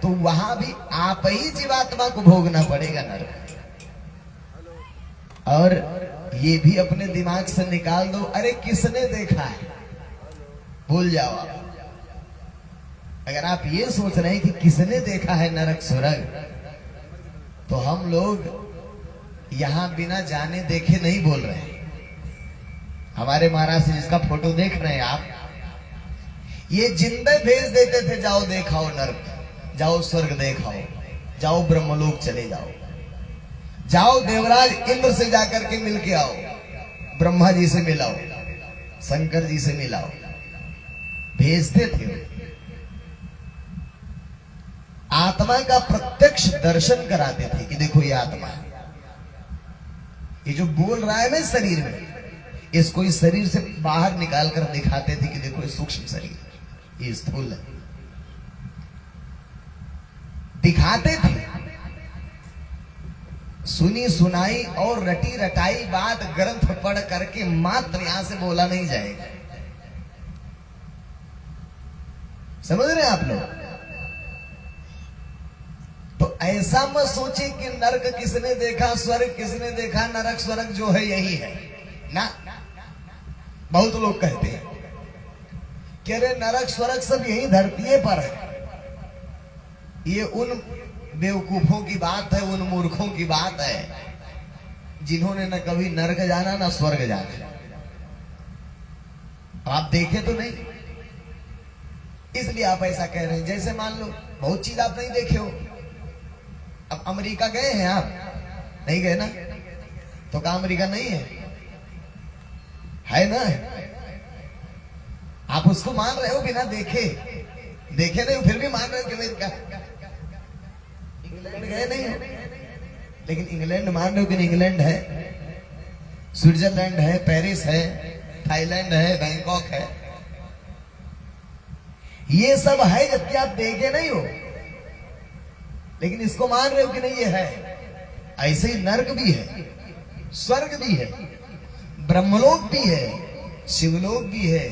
तो वहां भी आप ही जीवात्मा को भोगना पड़ेगा नरक। और ये भी अपने दिमाग से निकाल दो, अरे किसने देखा है, भूल जाओ आप। अगर आप ये सोच रहे हैं कि किसने देखा है नरक स्वर्ग, तो हम लोग यहां बिना जाने देखे नहीं बोल रहे हैं। हमारे महाराज से जिसका फोटो देख रहे हैं आप, ये जिंदे भेज देते थे, जाओ देखाओ नरक, जाओ स्वर्ग देखाओ, जाओ ब्रह्मलोक चले जाओ, जाओ देवराज इंद्र से जाकर के मिल के आओ, ब्रह्मा जी से मिलाओ, शंकर जी से मिलाओ, भेजते थे। आत्मा का प्रत्यक्ष दर्शन कराते थे कि देखो ये आत्मा है, ये जो बोल रहा है ना शरीर में, इसको इस शरीर से बाहर निकाल कर दिखाते थे कि देखो ये सूक्ष्म शरीर, ये स्थूल है, दिखाते थे। सुनी सुनाई और रटी रटाई बात ग्रंथ पढ़ करके मात्र यहां से बोला नहीं जाएगा। समझ रहे हैं आप लोग? तो ऐसा मत सोचे कि नरक किसने देखा, स्वर्ग किसने देखा, नरक स्वर्ग जो है यही है ना। बहुत लोग कहते हैं कि अरे नरक स्वर्ग सब यही धरती पर है। ये उन बेवकूफों की बात है, उन मूर्खों की बात है जिन्होंने न कभी नरक जाना ना स्वर्ग जाना। आप देखे तो नहीं, इसलिए आप ऐसा कह रहे हैं। जैसे मान लो बहुत चीज आप नहीं देखे हो। अब अमेरिका गए हैं आप? नहीं गए ना, तो क्या अमेरिका नहीं है ना? आप उसको मान रहे हो बिना देखे, देखे नहीं फिर भी मान रहे हो कि अमेरिका। इंग्लैंड गए नहीं हो, लेकिन इंग्लैंड मान रहे हो कि इंग्लैंड है, स्विट्जरलैंड है, पेरिस है, थाईलैंड है, बैंकॉक है, ये सब है, जबकि आप देखे नहीं हो, लेकिन इसको मान रहे हो कि नहीं ये है। ऐसे ही नरक भी है, स्वर्ग भी है, ब्रह्मलोक भी है, शिवलोक भी है,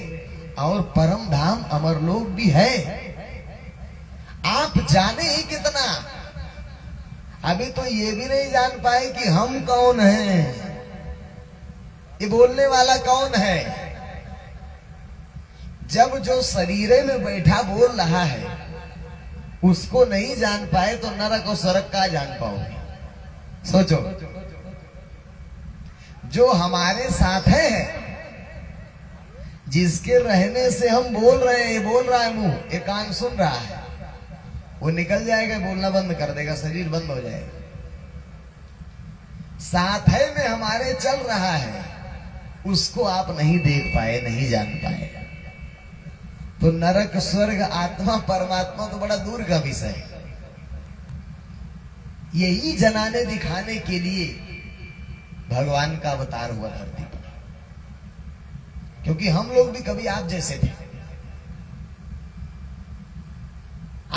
और परम धाम अमरलोक भी है। आप जाने ही कितना, अभी तो ये भी नहीं जान पाए कि हम कौन हैं, ये बोलने वाला कौन है। जब जो शरीर में बैठा बोल रहा है उसको नहीं जान पाए तो नरक और स्वर्ग का जान पाओगे? सोचो, जो हमारे साथ है, जिसके रहने से हम बोल रहे हैं, ये बोल रहा है मुंह, ये कान सुन रहा है, वो निकल जाएगा, बोलना बंद कर देगा, शरीर बंद हो जाएगा। साथ है में हमारे चल रहा है, उसको आप नहीं देख पाए, नहीं जान पाए। तो नरक स्वर्ग आत्मा परमात्मा तो बड़ा दूर का विषय है। यही जनाने दिखाने के लिए भगवान का अवतार हुआ धरती पर, क्योंकि हम लोग भी कभी आप जैसे थे,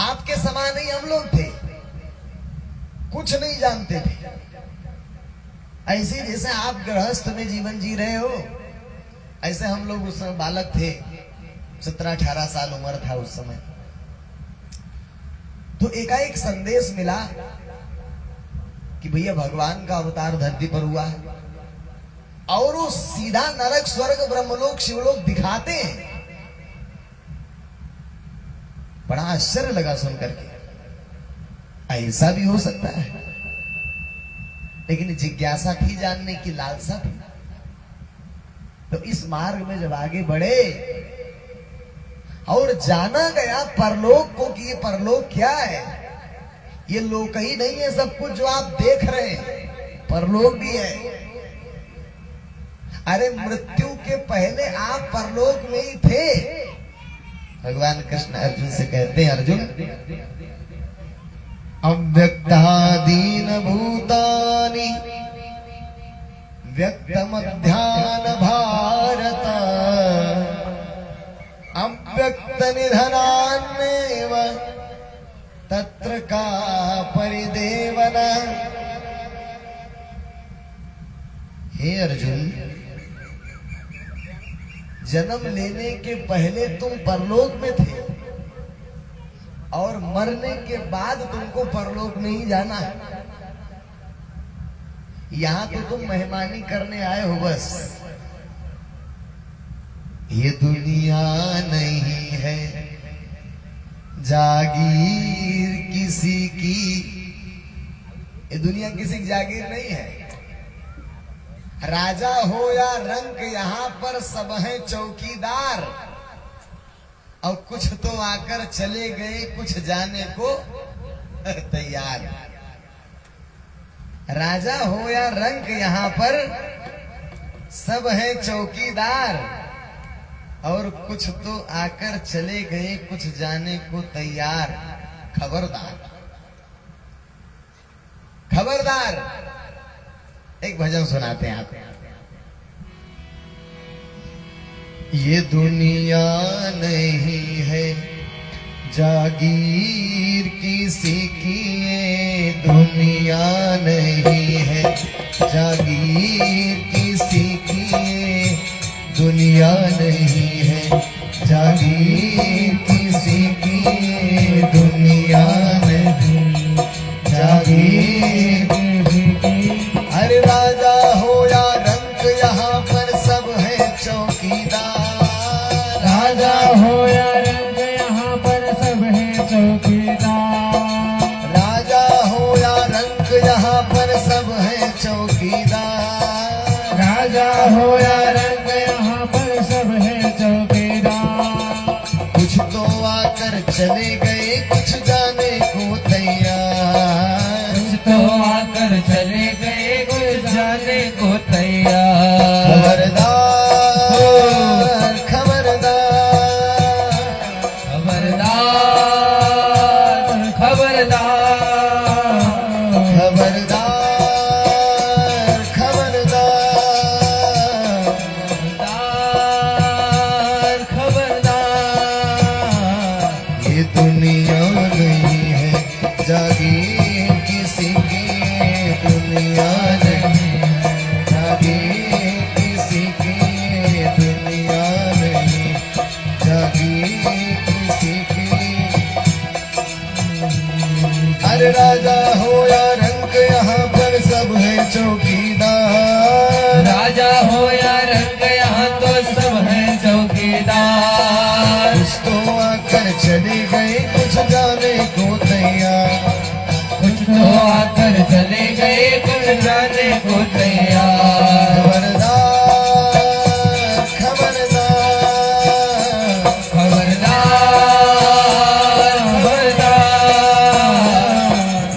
आपके समान ही हम लोग थे, कुछ नहीं जानते थे। ऐसे जैसे आप गृहस्थ में जीवन जी रहे हो, ऐसे हम लोग उस समय बालक थे, 17-18 साल उम्र था उस समय। तो एकाएक संदेश मिला कि भैया भगवान का अवतार धरती पर हुआ है, और वो सीधा नरक स्वर्ग ब्रह्मलोक शिवलोक दिखाते हैं। बड़ा आश्चर्य लगा सुन करके, ऐसा भी हो सकता है। लेकिन जिज्ञासा थी, जानने की लालसा थी। तो इस मार्ग में जब आगे बढ़े और जाना गया परलोक को कि ये परलोक क्या है, ये लोक ही नहीं है सब कुछ जो आप देख रहे हैं, परलोक भी है। अरे मृत्यु के पहले आप परलोक में ही थे। भगवान कृष्ण अर्जुन से कहते हैं, अर्जुन अव्यक्तादीन भूतानि व्यक्तमध्यान भारत अव्यक्त निधनान्नेव तत्र का परिदेवन। हे अर्जुन, जन्म लेने के पहले तुम परलोक में थे और मरने के बाद तुमको परलोक में ही जाना है। यहां तो तुम मेहमानी करने आए हो बस। ये दुनिया नहीं है जागीर किसी की, ये दुनिया किसी की जागीर नहीं है। राजा हो या रंक यहाँ पर सब हैं चौकीदार, और कुछ तो आकर चले गए कुछ जाने को तैयार। राजा हो या रंक यहाँ पर सब हैं चौकीदार, और कुछ तो आकर चले गए कुछ जाने को तैयार। खबरदार खबरदार। एक भजन सुनाते हैं आपको। ये दुनिया नहीं है जागीर किसी की, ये दुनिया नहीं है जागीर किसी की, ये दुनिया नहीं है जागीर किसी की, ये दुनिया नहीं जागीर किसी की। अरे राजा हो या रंक यहाँ पर सब है चौकीदार। राजा हो या रंग यहाँ पर सब है चौकीदार। राजा हो या रंक यहाँ पर सब है चौकीदार। राजा हो या रंग यहाँ पर सब है चौकीदार। कुछ तो आकर चले गए कुछ जाने को तैयार। कुछ तो आकर चले गए कुछ जाने को तैयार। खबरदार खबरदार खबरदार खबरदार खबरदार खबरदार। खबरदार। ये दुनिया नहीं है जागीर किसी की, ये दुनिया नहीं है जागीर किसी की, ये दुनिया नहीं जागीर किसी की। अरे राजा हो या रंक यहाँ पर सब है चौकीदार। राजा हो या रंग यहाँ तो सब है चौकीदार। कुछ तो आकर चले गए कुछ जाने को तैयार। कुछ तो आकर चले गए कुछ जाने को तैयार। खबरदार खबरदार खबरदार खबरदार।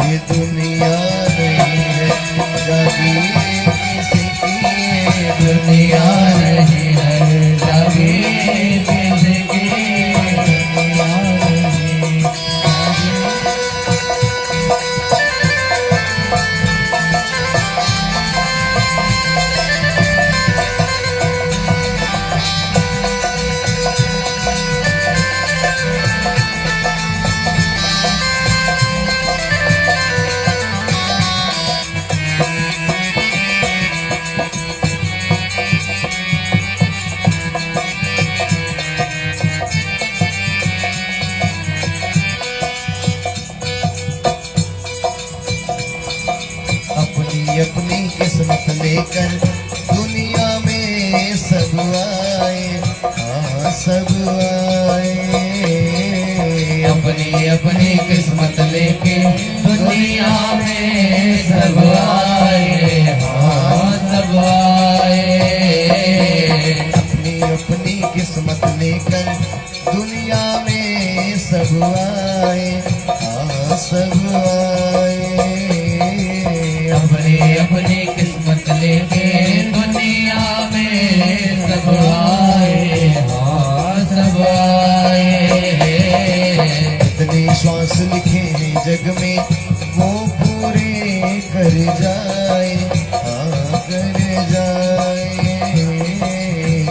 ये दुनिया नहीं है जागीर किसी की, ये दुनिया नहीं है जागीर किसी की, दुनिया नहीं अपनी अपनी किस्मत लेकर दुनिया में सब आए, हाँ सब आए। अपनी अपनी किस्मत लेके दुनिया में सब आए, हाँ सब आए। अपनी अपनी किस्मत लेकर दुनिया में सब आए, हाँ सब आए। अपनी अपनी किस्मत लेके दुनिया में सब आए, हाँ सब आए। जितने श्वास लिखे हैं जग में वो पूरे कर जाए, हाँ कर जाए।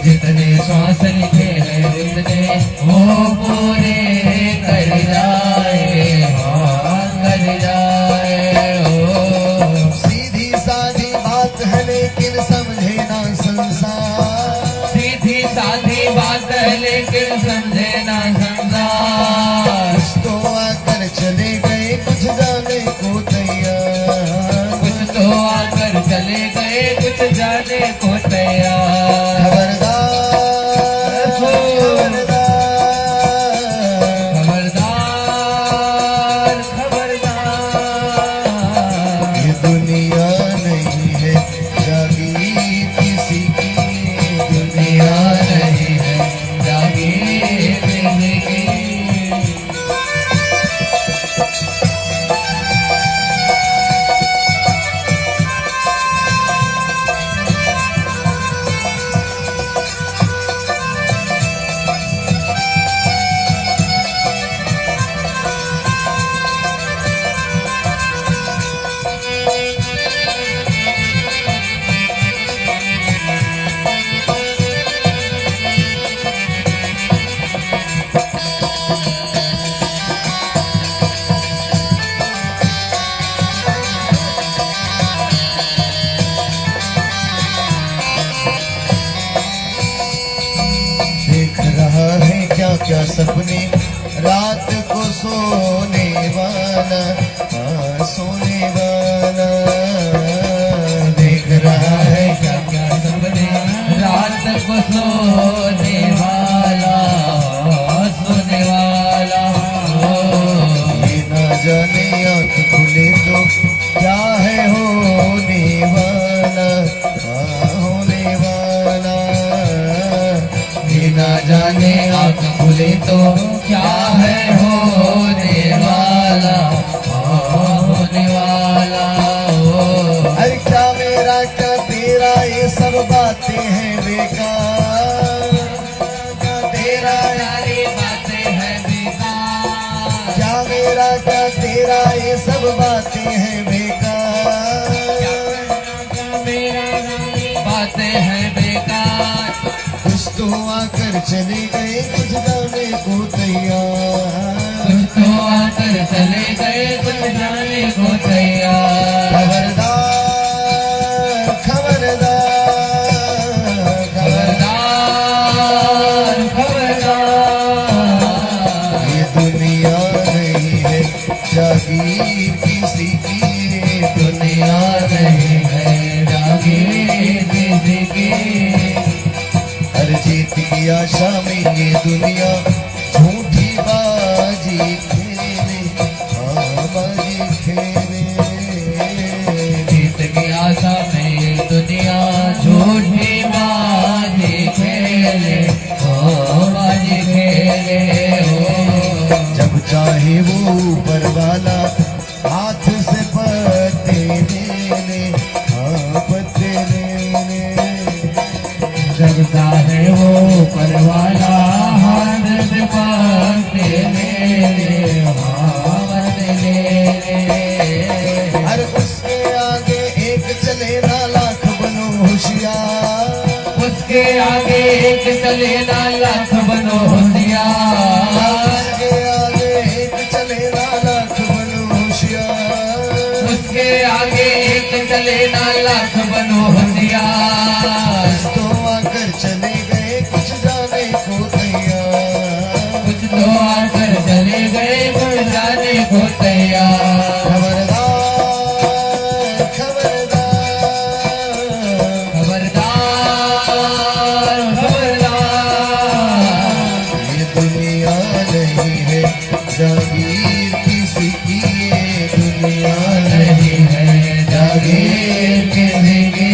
जितने श्वास लिखे हैं उतने वो पूरे कर जाए, हाँ कर जाए। ओ सीधी सादी बात है लेकिन समझे ना संसार। सीधी साधी बात क्या सपने रात को सोने वाला, सोने वाला देख रहा है क्या क्या सपने रात को सोने वाला, सोने वाला। ये ना जाने आँख खुले तो क्या है होने वाला, होने वाला। ये ना जाने आँख खुले तो क्या है होने वाला, होने वाला। अरे क्या मेरा क्या तेरा ये सब बातें हैं बेकार, क्या तेरा सारी बातें हैं बेकार, क्या मेरा क्या तेरा ये सब बातें हैं बेकार। मेरा बातें हैं बेकार। कुछ तो आकर चले गए कुछ जाने को तैयार, कुछ तो आकर चले गए कुछ जाने को तैयार। खबरदार खबरदार खबरदार, खबरदार, खबरदार। ये दुनिया नहीं है जागीर किसी की, ये दुनिया नहीं है जागीर किसी की। हर जीत की आशा में ये दुनिया झूठी बाजी खेले, हाँ बाजी खेले। जीत की आशा में ये दुनिया झूठी बाजी खेले, ओ बाजी खेले। ओ जब चाहे वो ऊपर वाला हाथ से पत्ते ले ले, हाँ पत्ते ले ले। जब चाहे वो ऊपर वाला हाथ से पत्ते ले ले, हाँ पत्ते ले ले। हर उसके आगे एक चले ना लाख बनो होशियार, उसके आगे एक चले ना लाख बनो होशियार। उसके आगे एक चले ना लाख बनो होशियार। उसके आगे एक चले ना लाख बनो होशियार। तो आकर चले गए कुछ जाने को तैयार, कुछ तो आकर चले गए कुछ जाने को तैयार। खबरदार खबरदार खबरदार, खबरदार। ये दुनिया नहीं है जागीर किसी की, ये दुनिया नहीं है जागीर किसी की,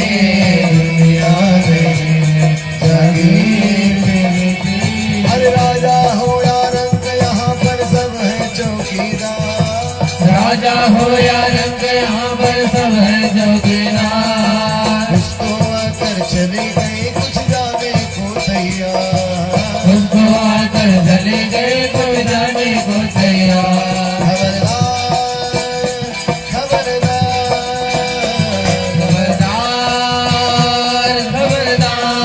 दुनिया नहीं है जागीर किसी की। हर राजा हो या रंग यहाँ पर सब है चौकीदार, राजा हो या रंग यहाँ पर सब है चौकीदार। कुछ तो आकर चले गए कुछ जाने को तैयार। उसको आकर चले गए कुछ जाने को तैयार। खबरदार खबरदार, खबरदार, खबरदार।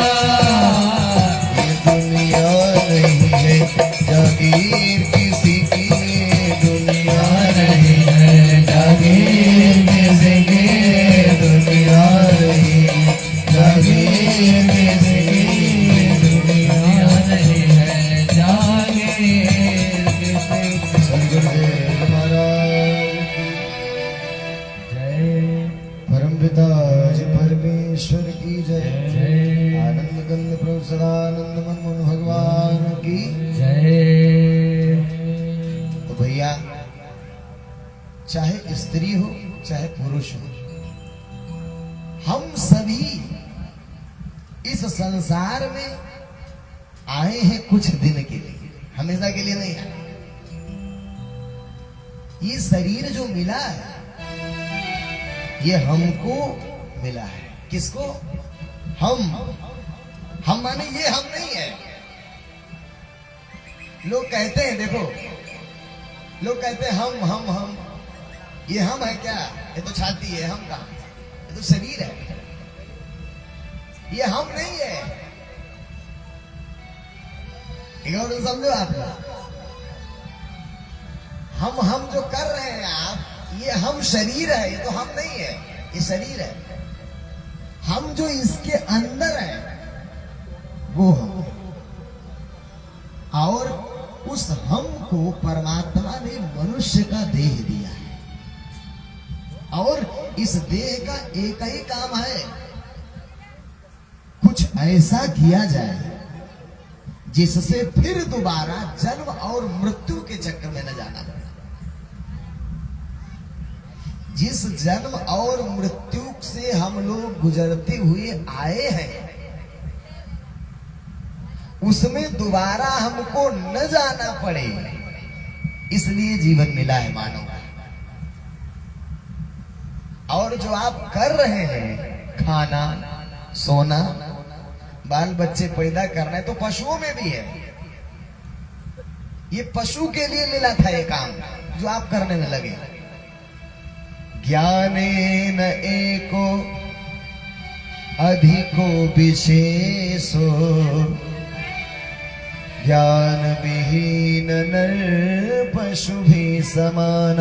ये दुनिया नहीं है जागीर किसी की, ये दुनिया नहीं है जागीर किसी की, दुनिया नहीं है जागीर किसी की, दुनिया नहीं है जागीर किसी की। सदगुरुदेव महाराज की जय परमपिता जी परमेश्वर की जय। जय आनंद कंद प्रभु सदानंद मनमोहन भगवान की। जय। तो भैया चाहे स्त्री हो चाहे पुरुष हो, हम सभी इस संसार में आए हैं कुछ दिन के लिए, हमेशा के लिए नहीं आए। ये शरीर जो मिला है ये हमको मिला है। किसको? हम माने ये हम नहीं है। लोग कहते हैं, देखो लोग कहते हैं हम ये हम है क्या? ये तो छाती है, हम कहाँ? ये तो शरीर है, ये हम नहीं है। एक और समझो आप, हम जो कर रहे हैं आप, ये हम शरीर है, ये तो हम नहीं है, ये शरीर है। हम जो इसके अंदर है वो हम, और उस हमको परमात्मा ने मनुष्य का देह दिया है, और इस देह का एक ही काम है, कुछ ऐसा किया जाए जिससे फिर दोबारा जन्म और मृत्यु के चक्कर में न जाना पड़े। जिस जन्म और मृत्यु से हम लोग गुजरते हुए आए हैं, उसमें दोबारा हमको न जाना पड़े, इसलिए जीवन मिला है मानव को। और जो आप कर रहे हैं, खाना, सोना, बाल बच्चे पैदा करना है, तो पशुओं में भी है। ये पशु के लिए मिला था ये काम जो आप करने में लगे। ज्ञानेन एको अधिको विशेषो ज्ञान विहीन नर पशु भी समान।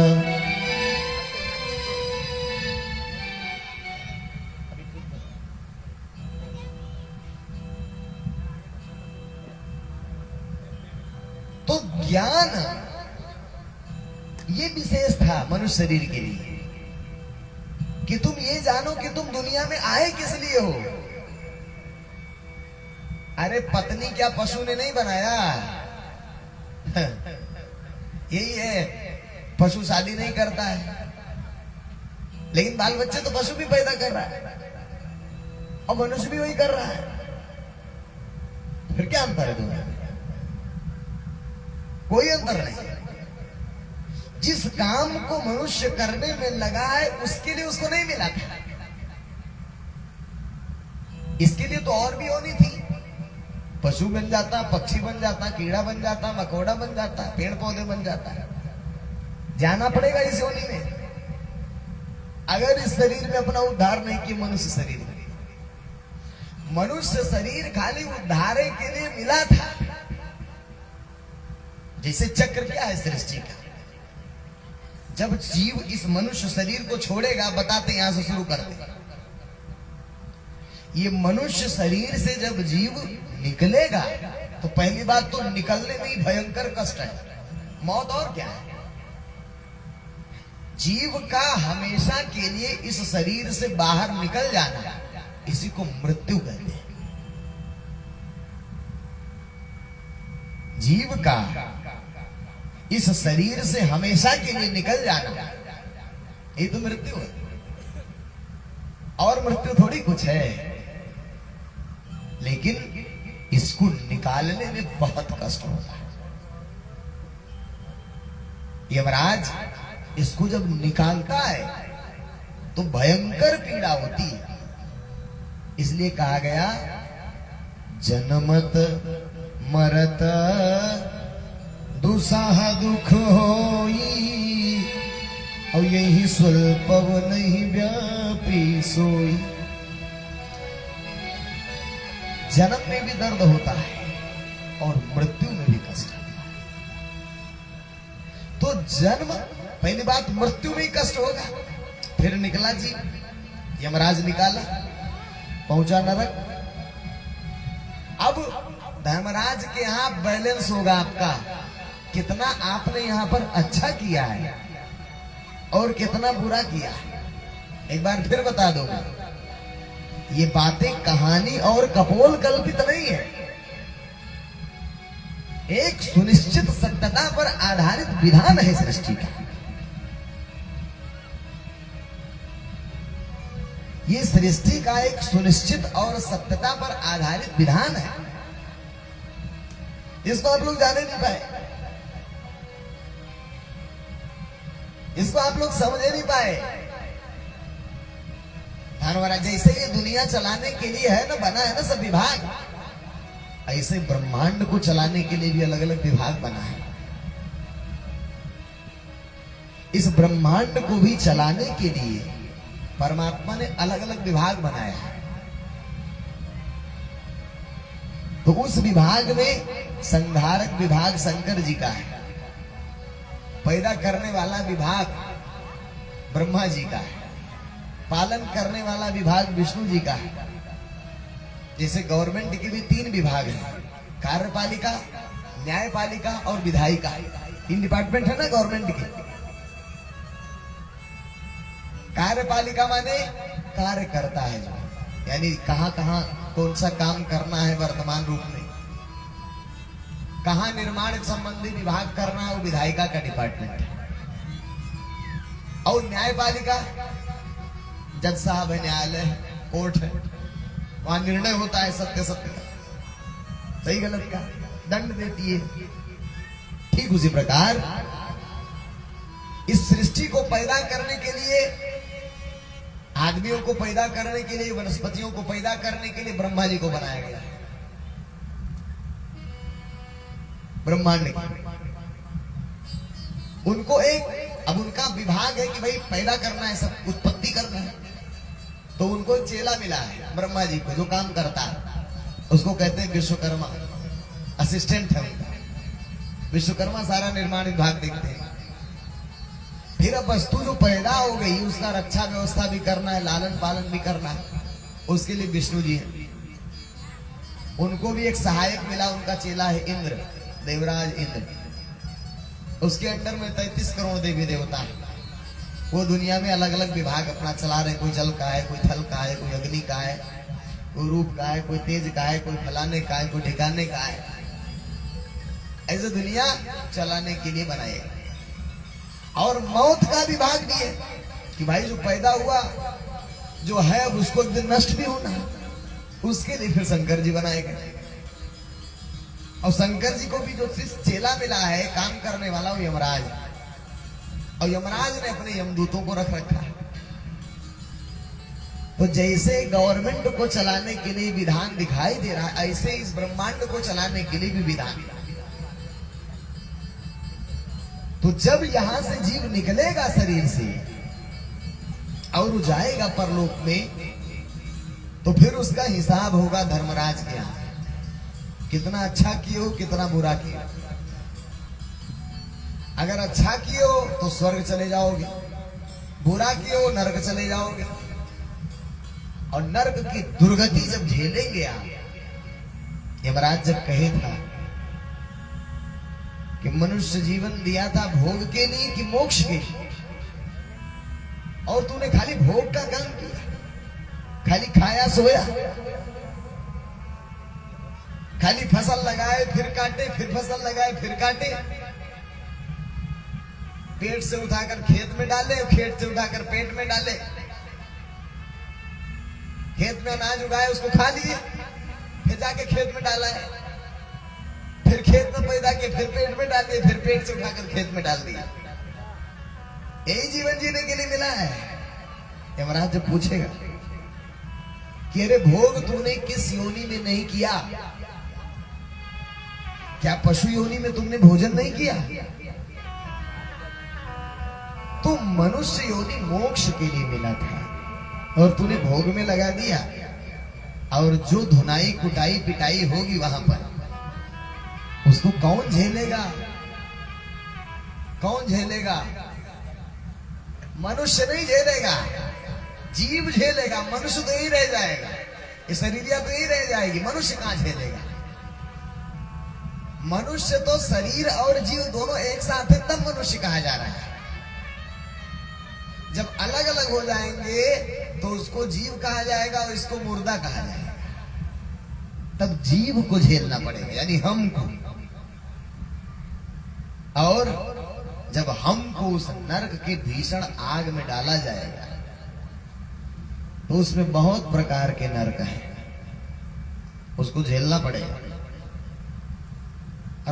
तो ज्ञान ये विशेष था मनुष्य शरीर के लिए कि तुम ये जानो कि तुम दुनिया में आए किस लिए हो। अरे पत्नी क्या पशु ने नहीं बनाया? यही है, पशु शादी नहीं करता है, लेकिन बाल बच्चे तो पशु भी पैदा कर रहा है और मनुष्य भी वही कर रहा है। फिर क्या अंतर है दोनों? कोई अंतर नहीं। जिस काम को मनुष्य करने में लगा है उसके लिए उसको नहीं मिला था, इसके लिए तो और भी होनी थी। पशु बन जाता, पक्षी बन जाता, कीड़ा बन जाता, मकोड़ा बन जाता, पेड़ पौधे बन जाता है। जाना पड़ेगा इस योनि में। अगर इस शरीर में अपना उद्धार नहीं किया, मनुष्य शरीर में, मनुष्य शरीर खाली उद्धार के लिए मिला था। जैसे चक्र क्या है सृष्टि का, जब जीव इस मनुष्य शरीर को छोड़ेगा, बताते यहां से शुरू करते। ये मनुष्य शरीर से जब जीव निकलेगा तो पहली बात तो निकलने में ही भयंकर कष्ट है, मौत। और क्या है? जीव का हमेशा के लिए इस शरीर से बाहर निकल जाना, इसी को मृत्यु कहते हैं। जीव का इस शरीर से हमेशा के लिए निकल जाना, ये तो मृत्यु है। और मृत्यु थोड़ी कुछ है, लेकिन इसको निकालने में बहुत कष्ट होता है। यमराज इसको जब निकालता है तो भयंकर पीड़ा होती है। इसलिए कहा गया, जन्मत मरत दुसाह दुख होई, और यही स्वल्प नहीं व्यापी सोई। जन्म में भी दर्द होता है और मृत्यु में भी कष्ट होता है। तो जन्म, पहली बात मृत्यु में ही कष्ट होगा। फिर निकला जी, यमराज निकाला, पहुंचा नरक। अब धर्मराज के यहां बैलेंस होगा आपका, कितना आपने यहां पर अच्छा किया है और कितना बुरा किया है। एक बार फिर बता दो, ये बातें कहानी और कपोल कल्पित नहीं है, एक सुनिश्चित सत्यता पर आधारित विधान है सृष्टि का। ये सृष्टि का एक सुनिश्चित और सत्यता पर आधारित विधान है। इसको आप लोग जाने नहीं पाए, इसको आप लोग समझे नहीं पाए। धनवरा जैसे ये दुनिया चलाने के लिए है ना, बना है ना सब विभाग, ऐसे ब्रह्मांड को चलाने के लिए भी अलग अलग विभाग बना है। इस ब्रह्मांड को भी चलाने के लिए परमात्मा ने अलग अलग विभाग बनाया है। तो उस विभाग में संहारक विभाग शंकर जी का है, पैदा करने वाला विभाग ब्रह्मा जी का है, पालन करने वाला विभाग विष्णु जी का है। जैसे गवर्नमेंट के भी 3 विभाग हैं, कार्यपालिका, न्यायपालिका और विधायिका, इन डिपार्टमेंट है ना गवर्नमेंट की। कार्यपालिका माने कार्य करता है जो, यानी कहां कहां कौन सा काम करना है वर्तमान रूप में, कहां निर्माण संबंधी विभाग करना है, वो विधायिका का डिपार्टमेंट है। और न्यायपालिका, जज साहब है, न्यायालय है, कोर्ट है, वहां निर्णय होता है सत्य सत्य का, सही गलत का, दंड देती है। ठीक उसी प्रकार इस सृष्टि को पैदा करने के लिए, आदमियों को पैदा करने के लिए, वनस्पतियों को पैदा करने के लिए ब्रह्मा जी को बनाया गया है। ब्रह्मांड उनको एक, अब उनका विभाग है कि भाई पैदा करना है, सब उत्पत्ति करना है, तो उनको चेला मिला है ब्रह्मा जी को, जो काम करता है उसको कहते हैं विश्वकर्मा, असिस्टेंट है उनका। विश्वकर्मा सारा निर्माण विभाग देखते हैं। फिर अब वस्तु जो पैदा हो गई उसका रक्षा व्यवस्था भी करना है, लालन पालन भी करना है, उसके लिए विष्णु जी है। उनको भी एक सहायक मिला, उनका चेला है इंद्र, देवराज इंद्र। उसके अंडर में 33 करोड़ देवी देवता है। वो दुनिया में अलग अलग विभाग अपना चला रहे, कोई जल का है, कोई थल का है, कोई अग्नि का है, कोई रूप का है, कोई तेज का है, कोई फलाने का है, कोई ठिकाने का है। ऐसे दुनिया चलाने के लिए बनाए। और मौत का विभाग भी है कि भाई जो पैदा हुआ जो है अब उसको एक दिन नष्ट भी होना है, उसके लिए फिर शंकर जी बनाए गए। और शंकर जी को भी जो चेला मिला है काम करने वाला, वो यमराज है। और यमराज ने अपने यमदूतों को रख रखा है। तो जैसे गवर्नमेंट को चलाने के लिए विधान दिखाई दे रहा है, ऐसे इस ब्रह्मांड को चलाने के लिए भी विधान। तो जब यहां से जीव निकलेगा शरीर से और वो जाएगा परलोक में, तो फिर उसका हिसाब होगा धर्मराज के यहां, कितना अच्छा किए हो, कितना बुरा किए। अगर अच्छा किए हो तो स्वर्ग चले जाओगे, बुरा किए हो नरक चले जाओगे। और नरक की दुर्गति जब झेलेंगे आप, यमराज जब कहे था कि मनुष्य जीवन दिया था भोग के लिए कि मोक्ष के लिए, और तूने खाली भोग का काम किया, खाली खाया सोया, खाली फसल लगाए फिर काटे, फिर फसल लगाए फिर काटे, पेट से उठाकर खेत में डाले, खेत से उठाकर पेट में डाले, खेत में अनाज उगाए उसको खा लिए, फिर जाके खेत में डाला है, फिर खेत में पैदा किए, फिर पेट में डाल दिए, फिर पेट से उठाकर खेत में डाल दिया। यही जीवन जीने के लिए मिला है। यमराज जब पूछेगा कि अरे भोग तूने किस योनि में नहीं किया, क्या पशु योनि में तुमने भोजन नहीं किया? तो मनुष्य योनि मोक्ष के लिए मिला था और तूने भोग में लगा दिया। और जो धुनाई कुटाई पिटाई होगी वहां पर, उसको कौन झेलेगा? कौन झेलेगा? मनुष्य नहीं झेलेगा, जीव झेलेगा। मनुष्य तो ही रह जाएगा, ये शरीरिया तो ही रह जाएगी, मनुष्य कहां झेलेगा? मनुष्य तो शरीर और जीव दोनों एक साथ है, तब मनुष्य कहा जा रहा है। जब अलग अलग हो जाएंगे तो उसको जीव कहा जाएगा और इसको मुर्दा कहा जाएगा। तब जीव को झेलना पड़ेगा, यानी हमको। और जब हमको उस नरक के भीषण आग में डाला जाएगा तो उसमें बहुत प्रकार के नरक हैं, उसको झेलना पड़ेगा।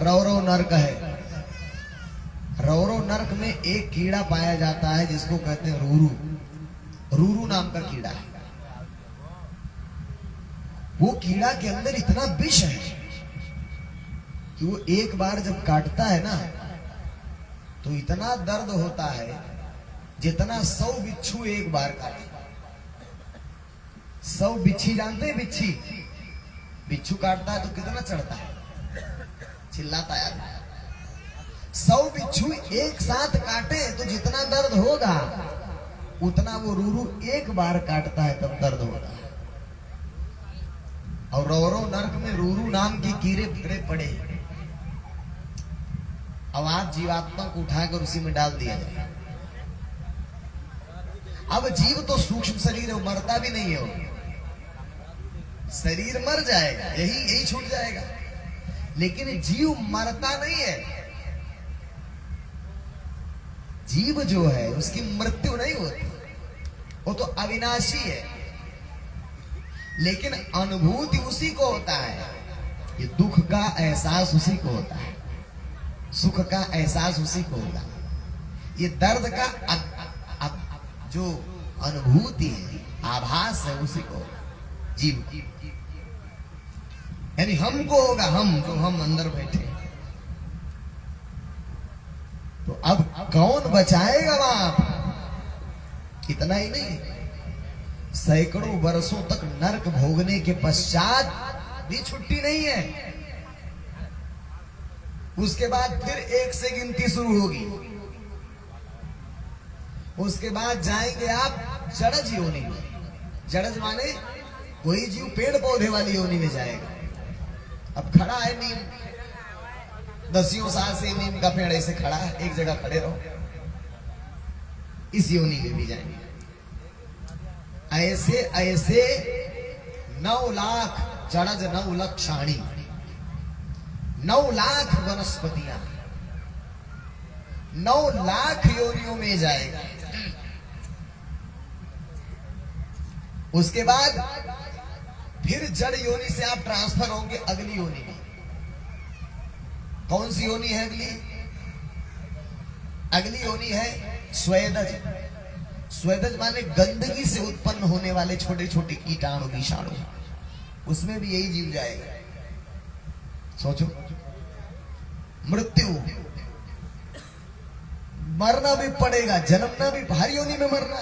रौरव नरक है। रौरव नरक में एक कीड़ा पाया जाता है जिसको कहते हैं रूरू। रूरू नाम का कीड़ा है। वो कीड़ा के अंदर इतना विष है कि वो एक बार जब काटता है ना तो इतना दर्द होता है जितना 100 बिच्छू एक बार काटे। 100 बिच्छी जानते हैं? बिच्छी, बिच्छू काटता है तो कितना चढ़ता है, चिल्लाता है। 100 बिच्छू एक साथ काटे तो जितना दर्द होगा उतना वो रूरू एक बार काटता है तब दर्द होगा। और रौरव नरक में रूरू नाम के कीड़े पड़े। अब आप जीवात्मा को उठाकर उसी में डाल दिया जाए। अब जीव तो सूक्ष्म शरीर है, मरता भी नहीं है वो। शरीर मर जाएगा, यही यही छूट जाएगा, लेकिन जीव मरता नहीं है। जीव जो है उसकी मृत्यु नहीं होती, वो तो अविनाशी है, लेकिन अनुभूति उसी को होता है। ये दुख का एहसास उसी को होता है, सुख का एहसास उसी को होगा। ये दर्द का जो अनुभूति है, आभास है, उसी को होगा, जीव को। यानी हमको होगा, हम जो हम अंदर बैठे। तो अब कौन बचाएगा वहां? इतना ही नहीं, सैकड़ों वर्षों तक नरक भोगने के पश्चात भी छुट्टी नहीं है। उसके बाद फिर एक से गिनती शुरू होगी। उसके बाद जाएंगे आप जड़ज योनि में। जड़ज माने कोई जीव पेड़ पौधे वाली योनि में जाएगा। अब खड़ा है नीम, 10 साल से नीम का पेड़ ऐसे खड़ा है, एक जगह खड़े रहो, इस योनि में भी जाएंगे। ऐसे ऐसे 9 लाख जड़ज 9 लक्षाणी, 9 लाख वनस्पतियां, 9 लाख योनियों में जाएगा। उसके बाद फिर जड़ योनि से आप ट्रांसफर होंगे अगली योनि में। कौन सी योनि है अगली? अगली योनि है स्वेदज। स्वेदज माने गंदगी से उत्पन्न होने वाले छोटे छोटे कीटाणु विषाणु, उसमें भी यही जीव जाएगा। सोचो, मृत्यु, मरना भी पड़ेगा, जन्मना भी, भारी योनि में मरना।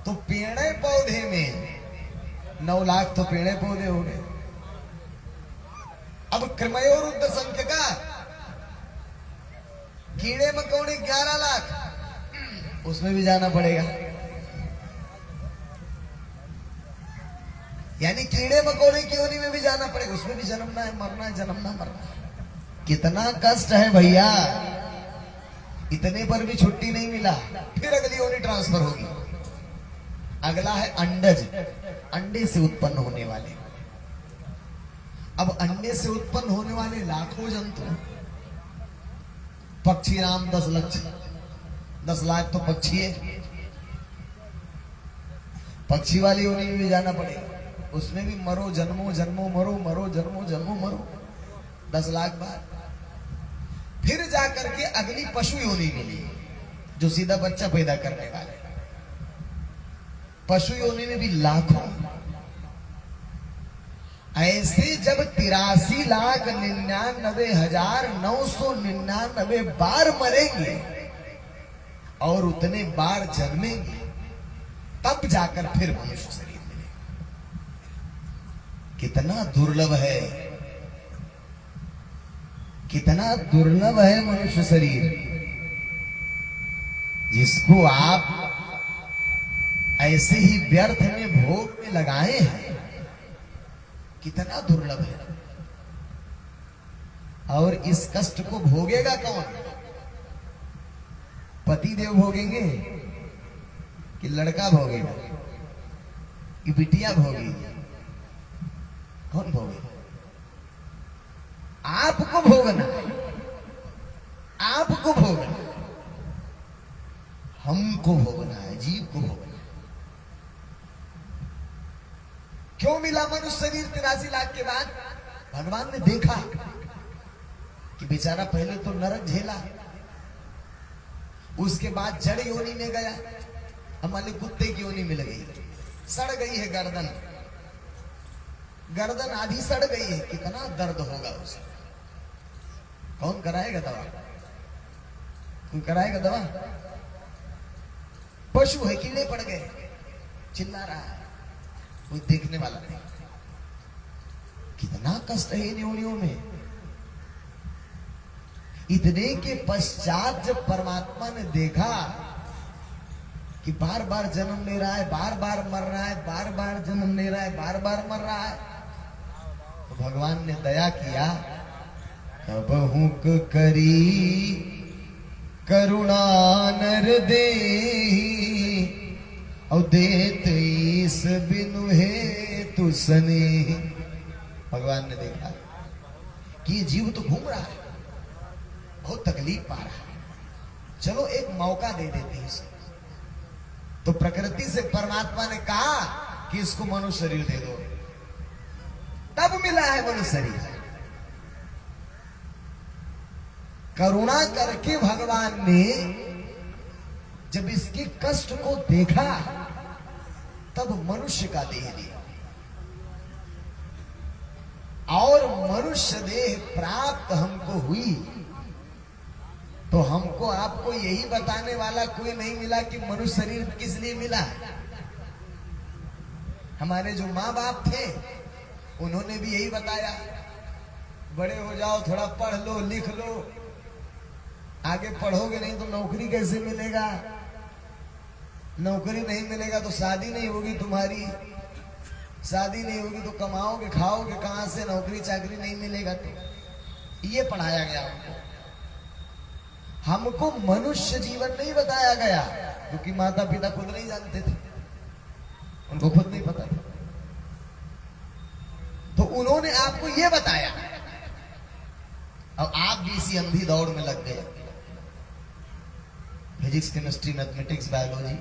तो पेड़े पौधे में 9 लाख तो पेड़े पौधे हो गए। अब क्रमयोरुद्ध संख्य का कीड़े मकोड़े 11 लाख, उसमें भी जाना पड़ेगा। यानी कीड़े मकोड़े की योनि में भी जाना पड़ेगा, उसमें भी जन्मना है, मरना है, जन्मना मरना है। कितना कष्ट है भैया, इतने पर भी छुट्टी नहीं मिला। फिर अगली योनि ट्रांसफर होगी। अगला है अंडज, अंडे से उत्पन्न होने वाले। अब अंडे से उत्पन्न होने वाले लाखों जंतु, पक्षी राम 10 लाख तो पक्षी है। पक्षी वाली योनि में भी जाना पड़ेगा, उसमें भी मरो जन्मो जन्मो मरो, मरो जन्मो जन्मो मरो, 10 लाख बार। फिर जाकर के अगली पशु योनि मिली, जो सीधा बच्चा पैदा करने वाले। पशु योनि में भी लाखों। ऐसे जब 83,99,999 बार मरेंगे और उतने बार जन्मेंगे, तब जाकर फिर मनुष्य शरीर मिलेगा। कितना दुर्लभ है, कितना दुर्लभ है मनुष्य शरीर, जिसको आप ऐसे ही व्यर्थ में भोग में लगाए हैं। कितना दुर्लभ है। और इस कष्ट को भोगेगा कौन? पति देव भोगेंगे कि लड़का भोगेगा कि बिटिया भोगेगी? कौन भोगेगा? आपको भोगना, आपको भोगना, हमको भोगना है, जीव को भोगना। क्यों मिला मनुष्य शरीर 83 लाख के बाद? भगवान ने देखा कि बेचारा पहले तो नरक झेला, उसके बाद जड़ योनि में गया, हमारे कुत्ते की योनि मिल गई, सड़ गई है गर्दन, गर्दन आधी सड़ गई है। कितना दर्द होगा उसे। कौन कराएगा दवा? कोई कराएगा दवा? पशु है, कीड़े पड़ गए, चिल्ला रहा है, कोई देखने वाला नहीं। कितना कष्ट है इन योनियों में। इतने के पश्चात जब परमात्मा ने देखा कि बार बार जन्म ले रहा है, बार बार मर रहा है, बार बार जन्म ले रहा है, बार बार मर रहा है, तो भगवान ने दया किया अबहुक करी करुणा नर दे और देत ईस बिनु है तुसने। भगवान ने देखा कि ये जीव तो घूम रहा है, बहुत तकलीफ पा रहा है, चलो एक मौका दे देते हैं इसे। तो प्रकृति से परमात्मा ने कहा कि इसको मनुष्य शरीर दे दो, तब मिला है मनुष्य शरीर। करुणा करके भगवान ने जब इसके कष्ट को देखा तब मनुष्य का देह दिया, और मनुष्य देह प्राप्त हमको हुई तो हमको आपको यही बताने वाला कोई नहीं मिला कि मनुष्य शरीर किस लिए मिला। हमारे जो माँ बाप थे उन्होंने भी यही बताया, बड़े हो जाओ, थोड़ा पढ़ लो लिख लो, आगे पढ़ोगे नहीं तो नौकरी कैसे मिलेगा, नौकरी नहीं मिलेगा तो शादी नहीं होगी तुम्हारी, शादी नहीं होगी तो कमाओगे खाओगे कहां से, नौकरी चाकरी नहीं मिलेगा। तो ये पढ़ाया गया हमको मनुष्य जीवन नहीं बताया गया, क्योंकि माता पिता खुद नहीं जानते थे, उनको खुद नहीं पता था। तो उन्होंने आपको ये बताया, अब आप भी इसी अंधी दौड़ में लग गए, फिजिक्स केमिस्ट्री मैथमेटिक्स बायोलॉजी,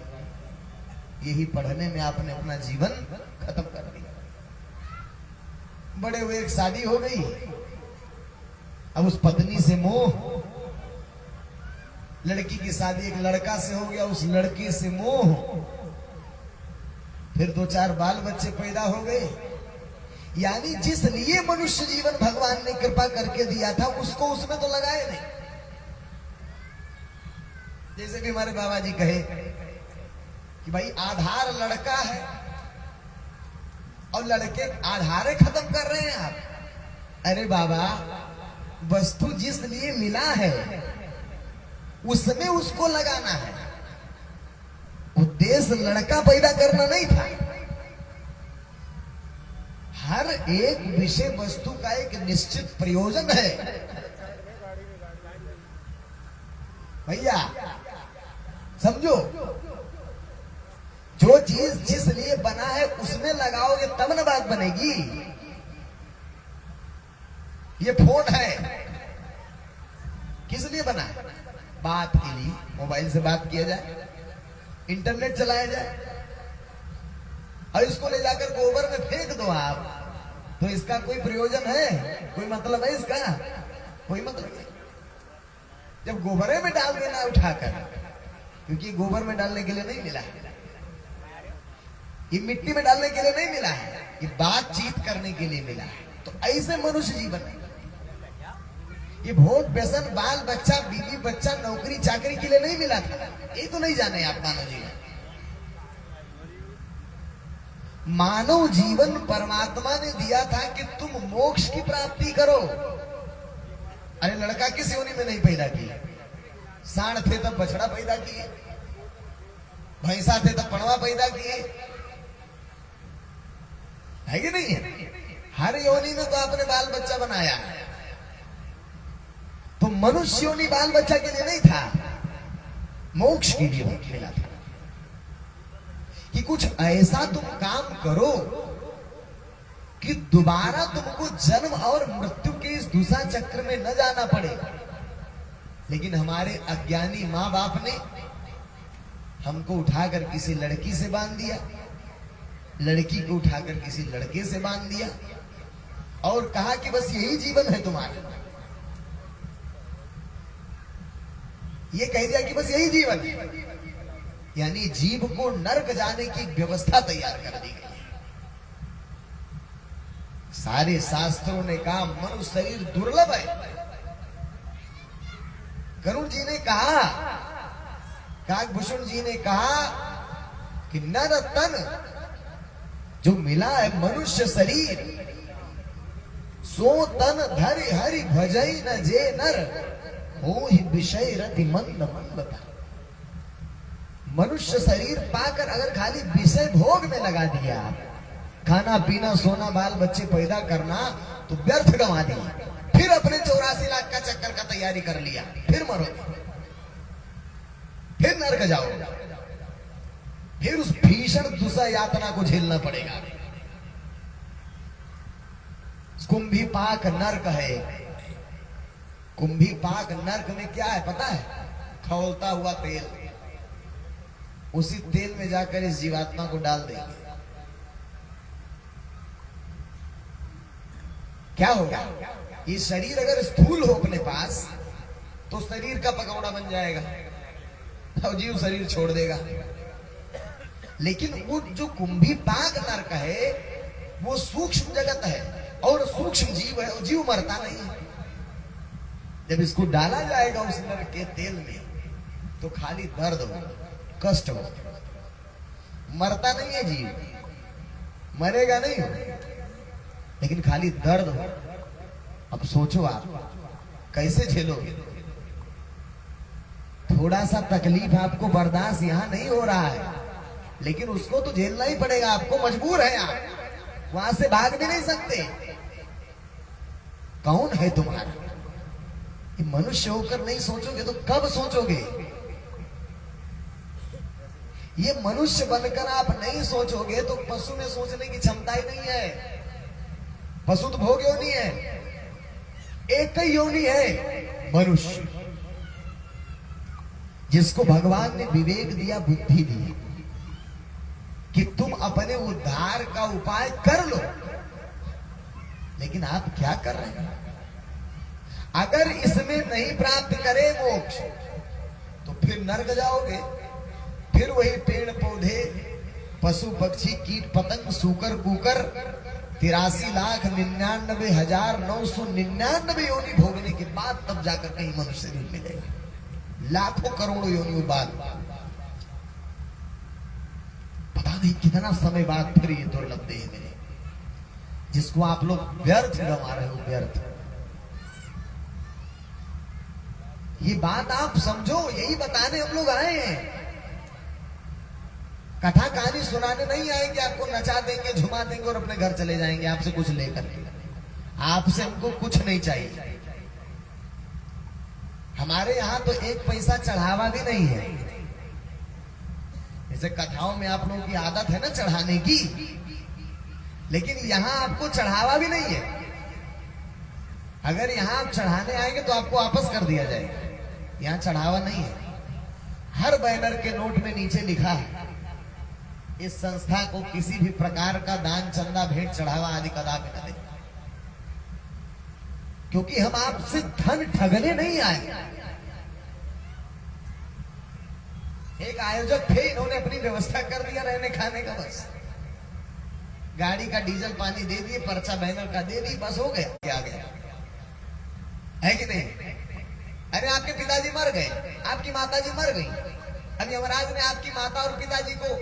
यही पढ़ने में आपने अपना जीवन खत्म कर दिया। बड़े हुए एक शादी हो गई, अब उस पत्नी से मोह, लड़की की शादी एक लड़का से हो गया, उस लड़के से मोह, फिर 2-4 बाल बच्चे पैदा हो गए। यानी जिस लिए मनुष्य जीवन भगवान ने कृपा करके दिया था उसको उसमें तो लगाए नहीं। जैसे कि हमारे बाबा जी कहे कि भाई आधार लड़का है और लड़के आधारे खत्म कर रहे हैं आप। अरे बाबा, वस्तु जिस लिए मिला है उसमें उसको लगाना है, उद्देश्य लड़का पैदा करना नहीं था। हर एक विषय वस्तु का एक निश्चित प्रयोजन है भैया, समझो। जो चीज जिस लिए बना है उसमें लगाओगे तब ना बात बनेगी। ये फोन है, किस लिए बना है? बात के लिए, मोबाइल से बात किया जाए, इंटरनेट चलाया जाए। और इसको ले जाकर गोबर में फेंक दो आप, तो इसका कोई प्रयोजन है? कोई मतलब है इसका? कोई मतलब नहीं। जब गोबरे में डाल देना उठाकर, क्योंकि गोबर में डालने के लिए नहीं मिला है, ये मिट्टी में डालने के लिए नहीं मिला है, ये बातचीत करने के लिए मिला है। तो ऐसे मनुष्य जीवन है, ये भोग व्यसन बाल बच्चा बीवी बच्चा नौकरी चाकरी के लिए नहीं मिला था। ये तो नहीं जाने आप मानव जीवन। मानव जीवन परमात्मा ने दिया था कि तुम मोक्ष की प्राप्ति करो। अरे लड़का किस योनि में नहीं पैदा किया? सांड थे तब बछड़ा पैदा किए, भैंसा थे तब पड़वा पैदा किए, है कि नहीं है? हर योनि में तो आपने बाल बच्चा बनाया है। तो मनुष्य योनि बाल बच्चा के लिए नहीं था, मोक्ष के लिए मिला था कि कुछ ऐसा तुम काम करो कि दोबारा तुमको जन्म और मृत्यु के इस दूसरा चक्र में न जाना पड़े। लेकिन हमारे अज्ञानी माँ बाप ने हमको उठाकर किसी लड़की से बांध दिया, लड़की को उठाकर किसी लड़के से बांध दिया और कहा कि बस यही जीवन है तुम्हारा। ये कह दिया कि बस यही जीवन है, यानी जीव को नरक जाने की व्यवस्था तैयार कर दी गई। सारे शास्त्रों ने कहा मनुष्य शरीर दुर्लभ है। गरुड़ जी ने कहा, काकभूषण जी ने कहा कि नर तन जो मिला है मनुष्य शरीर, सो तन धरि हरि भजई न जे नर, हो ही विषय रति मंद मंद। मनुष्य शरीर पाकर अगर खाली विषय भोग में लगा दिया, खाना पीना सोना बाल बच्चे पैदा करना, तो व्यर्थ गंवा दिया, फिर अपने 84 लाख का चक्कर का तैयारी कर लिया, फिर मरोगे, फिर नरक जाओगे, फिर उस भीषण दुसा यातना को झेलना पड़ेगा। कुंभी पाक नर्क है। कुंभी पाक नर्क में क्या है पता है? खौलता हुआ तेल। उसी तेल में जाकर इस जीवात्मा को डाल देंगे। क्या होगा? ये शरीर अगर स्थूल हो अपने पास तो शरीर का पकौड़ा बन जाएगा और जीव शरीर छोड़ देगा। लेकिन वो जो कुंभी पाक नर्क है वो सूक्ष्म जगत है और सूक्ष्म जीव है, और जीव मरता नहीं है। जब इसको डाला जाएगा उस नर्क के तेल में तो खाली दर्द हो, कष्ट हो, मरता नहीं है जीव, मरेगा नहीं हो, लेकिन खाली दर्द हो। अब सोचो आप कैसे झेलोगे? थोड़ा सा तकलीफ आपको बर्दाश्त यहां नहीं हो रहा है, लेकिन उसको तो झेलना ही पड़ेगा, आपको मजबूर है, आप वहां से भाग भी नहीं सकते। कौन है तुम्हारा? ये मनुष्य होकर नहीं सोचोगे तो कब सोचोगे? ये मनुष्य बनकर आप नहीं सोचोगे तो पशु में सोचने की क्षमता ही नहीं है। पशु तो भोग योनि है, एक ही योनि है मनुष्य, जिसको भगवान ने विवेक दिया, बुद्धि दी कि तुम अपने उद्धार का उपाय कर लो। लेकिन आप क्या कर रहे हैं? अगर इसमें नहीं प्राप्त करे मोक्ष तो फिर नरक जाओगे, फिर वही पेड़ पौधे, पशु पक्षी, कीट पतंग, सूकर कुकर, 83,99,999 योनि भोगने के बाद तब जाकर कहीं मनुष्य शरीर मिलेगा। लाखों करोड़ों योनियों बाद, पता नहीं कितना समय बाद फिर ये दुर्लभ देह मिले, जिसको आप लोग व्यर्थ गंवा रहे हो, व्यर्थ। ये बात आप समझो, यही बताने हम लोग आए हैं। कथा कहानी सुनाने नहीं आएंगे, आपको नचा देंगे, झुमा देंगे और अपने घर चले जाएंगे आपसे कुछ लेकर। आपसे हमको कुछ नहीं चाहिए। हमारे यहाँ तो एक पैसा चढ़ावा भी नहीं है। जैसे कथाओं में आप लोगों की आदत है ना चढ़ाने की, लेकिन यहाँ आपको चढ़ावा भी नहीं है। अगर यहाँ आप चढ़ाने आएंगे तो आपको वापस कर दिया जाएगा। यहाँ चढ़ावा नहीं है। हर बैनर के नोट में नीचे लिखा है, इस संस्था को किसी भी प्रकार का दान, चंदा, भेंट, चढ़ावा आदि कदापि न दें, क्योंकि हम आपसे धन ठगने नहीं आए। एक आयोजक थे, इन्होंने अपनी व्यवस्था कर दिया रहने खाने का, बस गाड़ी का डीजल पानी दे दिए, पर्चा बैनर का दे दी, बस हो गया, क्या गया है कि नहीं? अरे आपके पिताजी मर गए, आपकी माताजी मर गई, अब यमराज ने आपकी माता और पिताजी को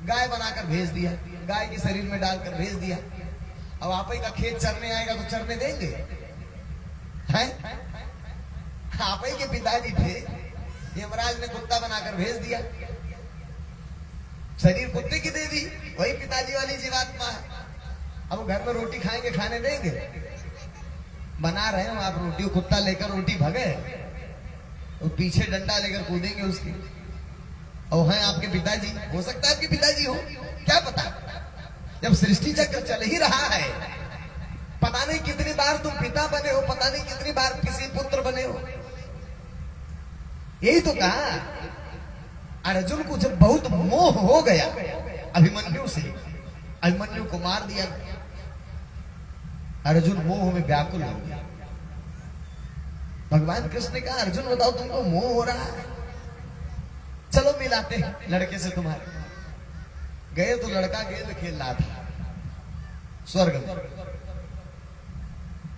गाय बनाकर भेज दिया, गाय के शरीर में डालकर भेज दिया। अब आप ही का खेत चरने आएगा तो चरने देंगे? हैं? आप ही के पिताजी थे, यमराज ने कुत्ता बनाकर भेज दिया, शरीर कुत्ते की दे दी, वही पिताजी वाली जीवात्मा है। अब घर में रोटी खाएंगे, खाने देंगे? बना रहे हो आप रोटी, कुत्ता लेकर रोटी भगे और पीछे डंडा लेकर कूदेंगे उसकी। और हैं आपके पिताजी, हो सकता है आपके पिताजी हो, क्या पता। जब सृष्टि चक्र चल ही रहा है, पता नहीं कितनी बार तुम पिता बने हो, पता नहीं कितनी बार किसी पुत्र बने हो। यही तो कहा, अर्जुन को जब बहुत मोह हो गया अभिमन्यु से, अभिमन्यु को मार दिया, अर्जुन मोह में व्याकुल हो गया। भगवान कृष्ण ने कहा, अर्जुन बताओ तुमको मोह हो रहा है, चलो मिलाते हैं लड़के से तुम्हारे। गए तो लड़का गेंद खेल रहा था स्वर्ग में,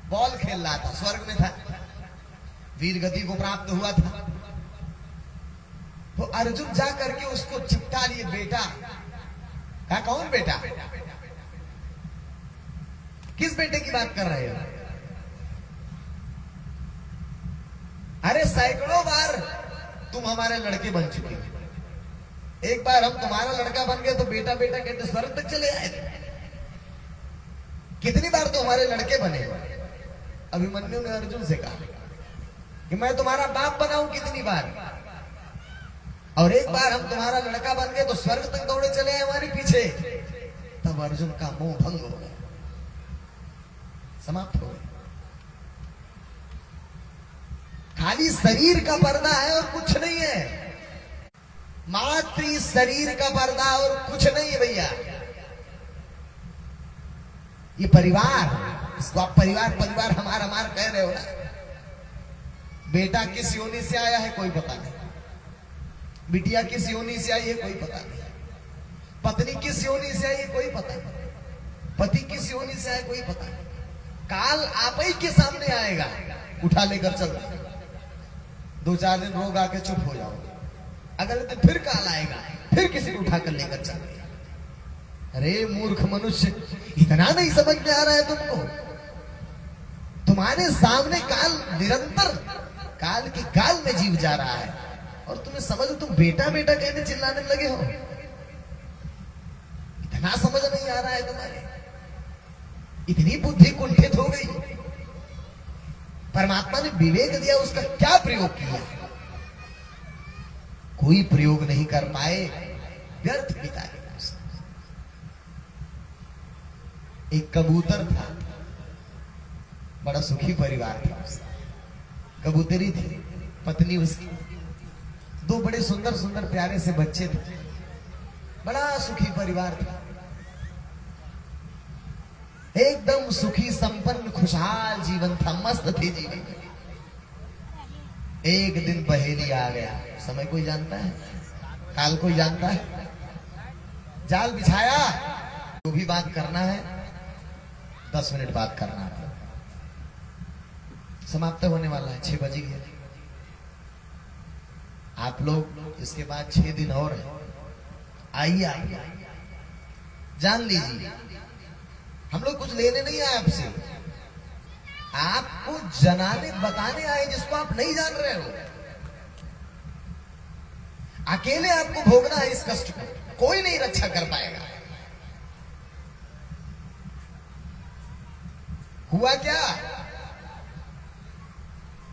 बॉल खेल रहा था, स्वर्ग में था, वीर गति को प्राप्त हुआ था। तो अर्जुन जा करके उसको चिपटा लिए, बेटा। कहा, कौन बेटा? किस बेटे की बात कर रहे हो? अरे सैकड़ों बार तुम हमारे लड़के बन चुके हो, एक बार हम तुम्हारा लड़का बन गए तो बेटा बेटा कहते स्वर्ग तक चले आए थे। कितनी बार तो हमारे लड़के बने, अभिमन्यु ने अर्जुन से कहा कि मैं तुम्हारा बाप बनाऊं कितनी बार, और एक बार हम तुम्हारा लड़का बन गए तो स्वर्ग तक दौड़े चले आए हमारे पीछे। तब अर्जुन का मोह भंग हो गया, समाप्त हो गया। खाली शरीर का पर्दा है और कुछ नहीं है, मात्र शरीर का पर्दा और कुछ नहीं है भैया। ये परिवार, इसको आप परिवार परिवार हमार हमार कह रहे हो ना। बेटा किस योनि से आया है कोई पता नहीं, बिटिया किस योनि से आई है कोई पता नहीं, पत्नी किस योनि से आई है कोई पता नहीं, पति किस योनि से आया कोई पता नहीं। काल आप ही के सामने आएगा, उठा लेकर चल, 2-4 दिन रोग आके चुप हो जाओगे, अगले दिन फिर काल आएगा, फिर किसी को उठाकर लेकर चल। अरे मूर्ख मनुष्य, इतना नहीं समझ में आ रहा है तुमको? तुम्हारे सामने काल निरंतर काल के काल में जीव जा रहा है और तुम्हें समझ, तुम बेटा बेटा कहने चिल्लाने लगे हो। इतना समझ नहीं आ रहा है तुम्हारे, इतनी बुद्धि कुंठित हो गई। परमात्मा ने विवेक दिया, उसका क्या प्रयोग किया? कोई प्रयोग नहीं कर पाए, व्यर्थ बिताए। एक कबूतर था, बड़ा सुखी परिवार था उसका। कबूतरी थी, पत्नी उसकी, 2 बड़े सुंदर सुंदर प्यारे से बच्चे थे, बड़ा सुखी परिवार था, एकदम सुखी संपन्न खुशहाल जीवन था, मस्त थी जीवन। एक दिन पहेली आ गया, समय कोई जानता है, काल कोई जानता है। जाल बिछाया, जो भी बात करना है 10 मिनट बात करना है, समाप्त होने वाला है, 6 बज गए। आप लोग इसके बाद 6 दिन और है, आइए आइए, जान लीजिए। हम लोग कुछ लेने नहीं आए आपसे, आपको जनाने बताने आए जिसको आप नहीं जान रहे हो। अकेले आपको भोगना है इस कष्ट को, कोई नहीं रक्षा कर पाएगा। हुआ क्या?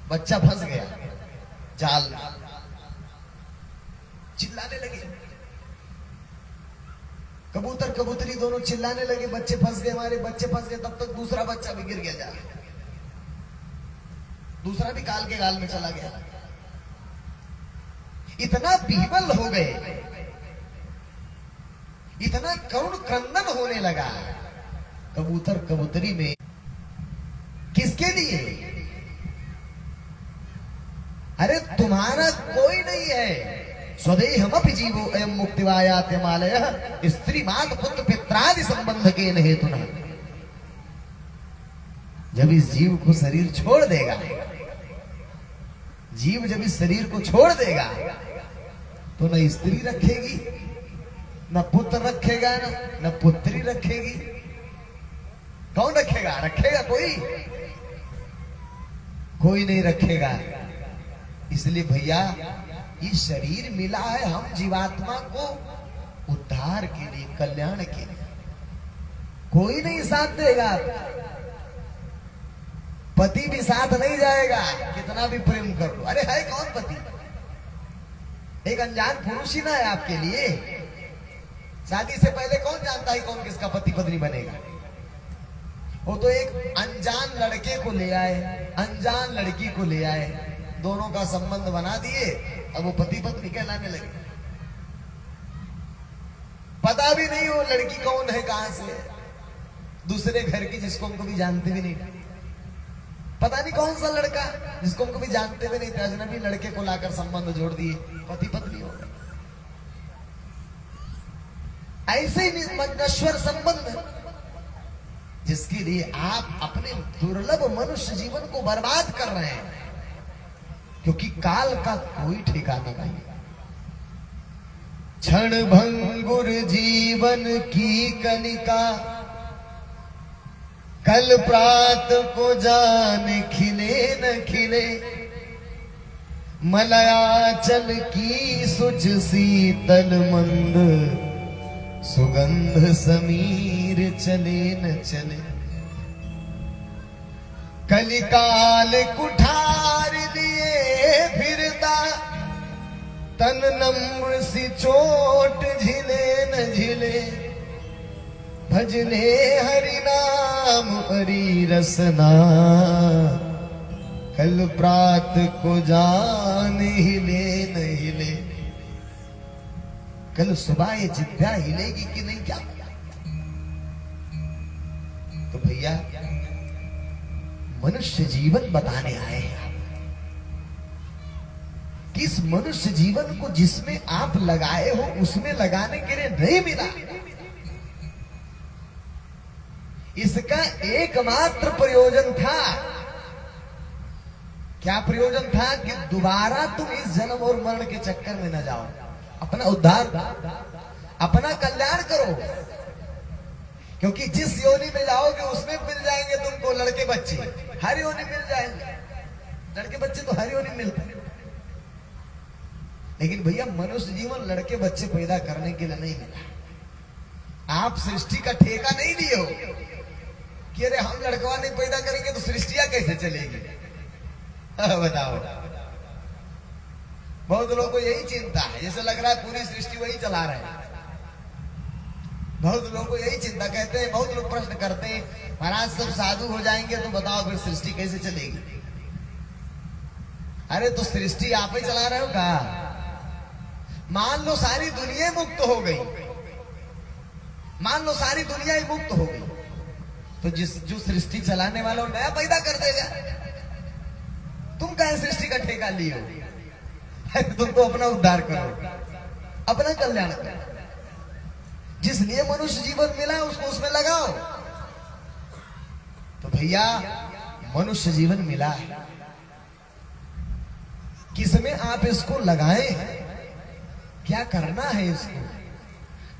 बच्चा फंस गया जाल में, चिल्लाने लगे, कबूतर कबूतरी दोनों चिल्लाने लगे, बच्चे फंस गए, हमारे बच्चे फंस गए। तब तक दूसरा बच्चा भी गिर गया जाल, दूसरा भी काल के गाल में चला गया। इतना बीबल हो गए, इतना करुण क्रंदन होने लगा कबूतर कबूतरी में। किसके लिए? अरे तुम्हारा कोई नहीं है। स्वदेहमपि जीवो अयम मुक्तिवायात्यमालय स्त्री मात पुत्र पित्रादि संबंध के हेतु न। जब इस जीव को शरीर छोड़ देगा, जीव जब इस शरीर को छोड़ देगा तो न स्त्री रखेगी, न पुत्र रखेगा, न पुत्री रखेगी। कौन रखेगा? रखेगा कोई नहीं रखेगा। इसलिए भैया ये शरीर मिला है हम जीवात्मा को उद्धार के लिए, कल्याण के लिए। कोई नहीं साथ देगा, पति भी साथ नहीं जाएगा, कितना भी प्रेम कर लो। अरे है कौन पति? एक अनजान पुरुष ही ना है आपके लिए। शादी से पहले कौन जानता है कौन किसका पति पत्नी बनेगा? वो तो एक अनजान लड़के को ले आए, अनजान लड़की को ले आए, दोनों का संबंध बना दिए, अब वो पति पत्नी कहलाने लगे। पता भी नहीं वो लड़की कौन है, कहां से, दूसरे घर की, जिसको हम कभी जानते भी नहीं। पता नहीं कौन सा लड़का जिसको हम कभी जानते भी नहीं थे, अजनबी लड़के को लाकर संबंध जोड़ दिए, पति पत्नी हो गए। ऐसे ही नश्वर संबंध जिसके लिए आप अपने दुर्लभ मनुष्य जीवन को बर्बाद कर रहे हैं, क्योंकि काल का कोई ठिकाना नहीं। क्षण भंगुर जीवन की कलिका, कल प्रात को जान खिले न खिले, मलयाचल की सुच शीतल मंद, सुगंध समीर चले न चले। कलिकाल कुठार लिए फिरता, तन नम्र सी चोट झिले न झिले, भजने हरि नाम हरि रसना, कल प्रात को जान हिले न हिले। कल सुबह ये जिद्दा हिलेगी कि नहीं, क्या? तो भैया मनुष्य जीवन बताने आए हैं कि इस मनुष्य जीवन को जिसमें आप लगाए हो उसमें लगाने के लिए नहीं मिला। इसका एकमात्र प्रयोजन था, क्या प्रयोजन था? कि दोबारा तुम इस जन्म और मरण के चक्कर में न जाओ, अपना उद्धार, अपना कल्याण करो। क्योंकि जिस योनि में जाओगे उसमें मिल जाएंगे तुमको लड़के बच्चे, हर योनि मिल जाएंगे, लड़के बच्चे तो हर योनि मिलते हैं। लेकिन भैया मनुष्य जीवन लड़के बच्चे पैदा करने के लिए नहीं मिला। आप सृष्टि का ठेका नहीं लिए हो कि अरे हम लड़कवा नहीं पैदा करेंगे तो सृष्टियां कैसे चलेगी। बताओ, बहुत लोगों को यही चिंता है, जैसे लग रहा है पूरी सृष्टि वही चला रहे हैं। बहुत लोगों को यही चिंता, कहते हैं, बहुत लोग प्रश्न करते हैं, महाराज सब साधु हो जाएंगे तो बताओ फिर सृष्टि कैसे चलेगी। अरे तो सृष्टि आप ही चला रहे हो का? मान लो सारी दुनिया मुक्त हो गई, मान लो सारी दुनिया ही मुक्त हो गई, तो जो सृष्टि चलाने वाला वो नया पैदा कर देगा। तुम कहे सृष्टि का ठेका लिए हो? तुम तो अपना उद्धार करो, अपना कल्याण करो। जिस लिए मनुष्य जीवन मिला उसको उसमें लगाओ। तो भैया मनुष्य जीवन मिला है, किसमें आप इसको लगाएं, क्या करना है इसको,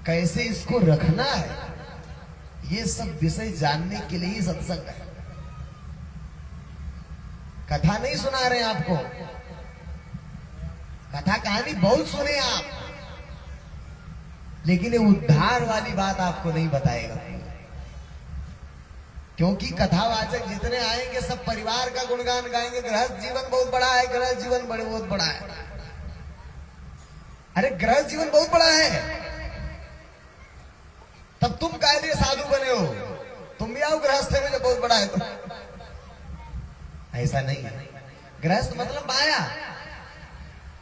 कैसे इसको रखना है, ये सब विषय जानने के लिए ही सत्संग है। कथा नहीं सुना रहे आपको, कथा कहानी बहुत सुने आप, लेकिन ये उद्धार वाली बात आपको नहीं बताएगा। क्योंकि कथावाचक जितने आएंगे सब परिवार का गुणगान गाएंगे, गृहस्थ जीवन बहुत बड़ा है, गृहस्थ जीवन बहुत बड़ा है। अरे गृहस्थ जीवन बहुत बड़ा है, तब तुम काहे लिए साधु बने हो? तुम भी आओ गृहस्थ में जो बहुत बड़ा है तो। ऐसा नहीं है। गृहस्थ मतलब माया,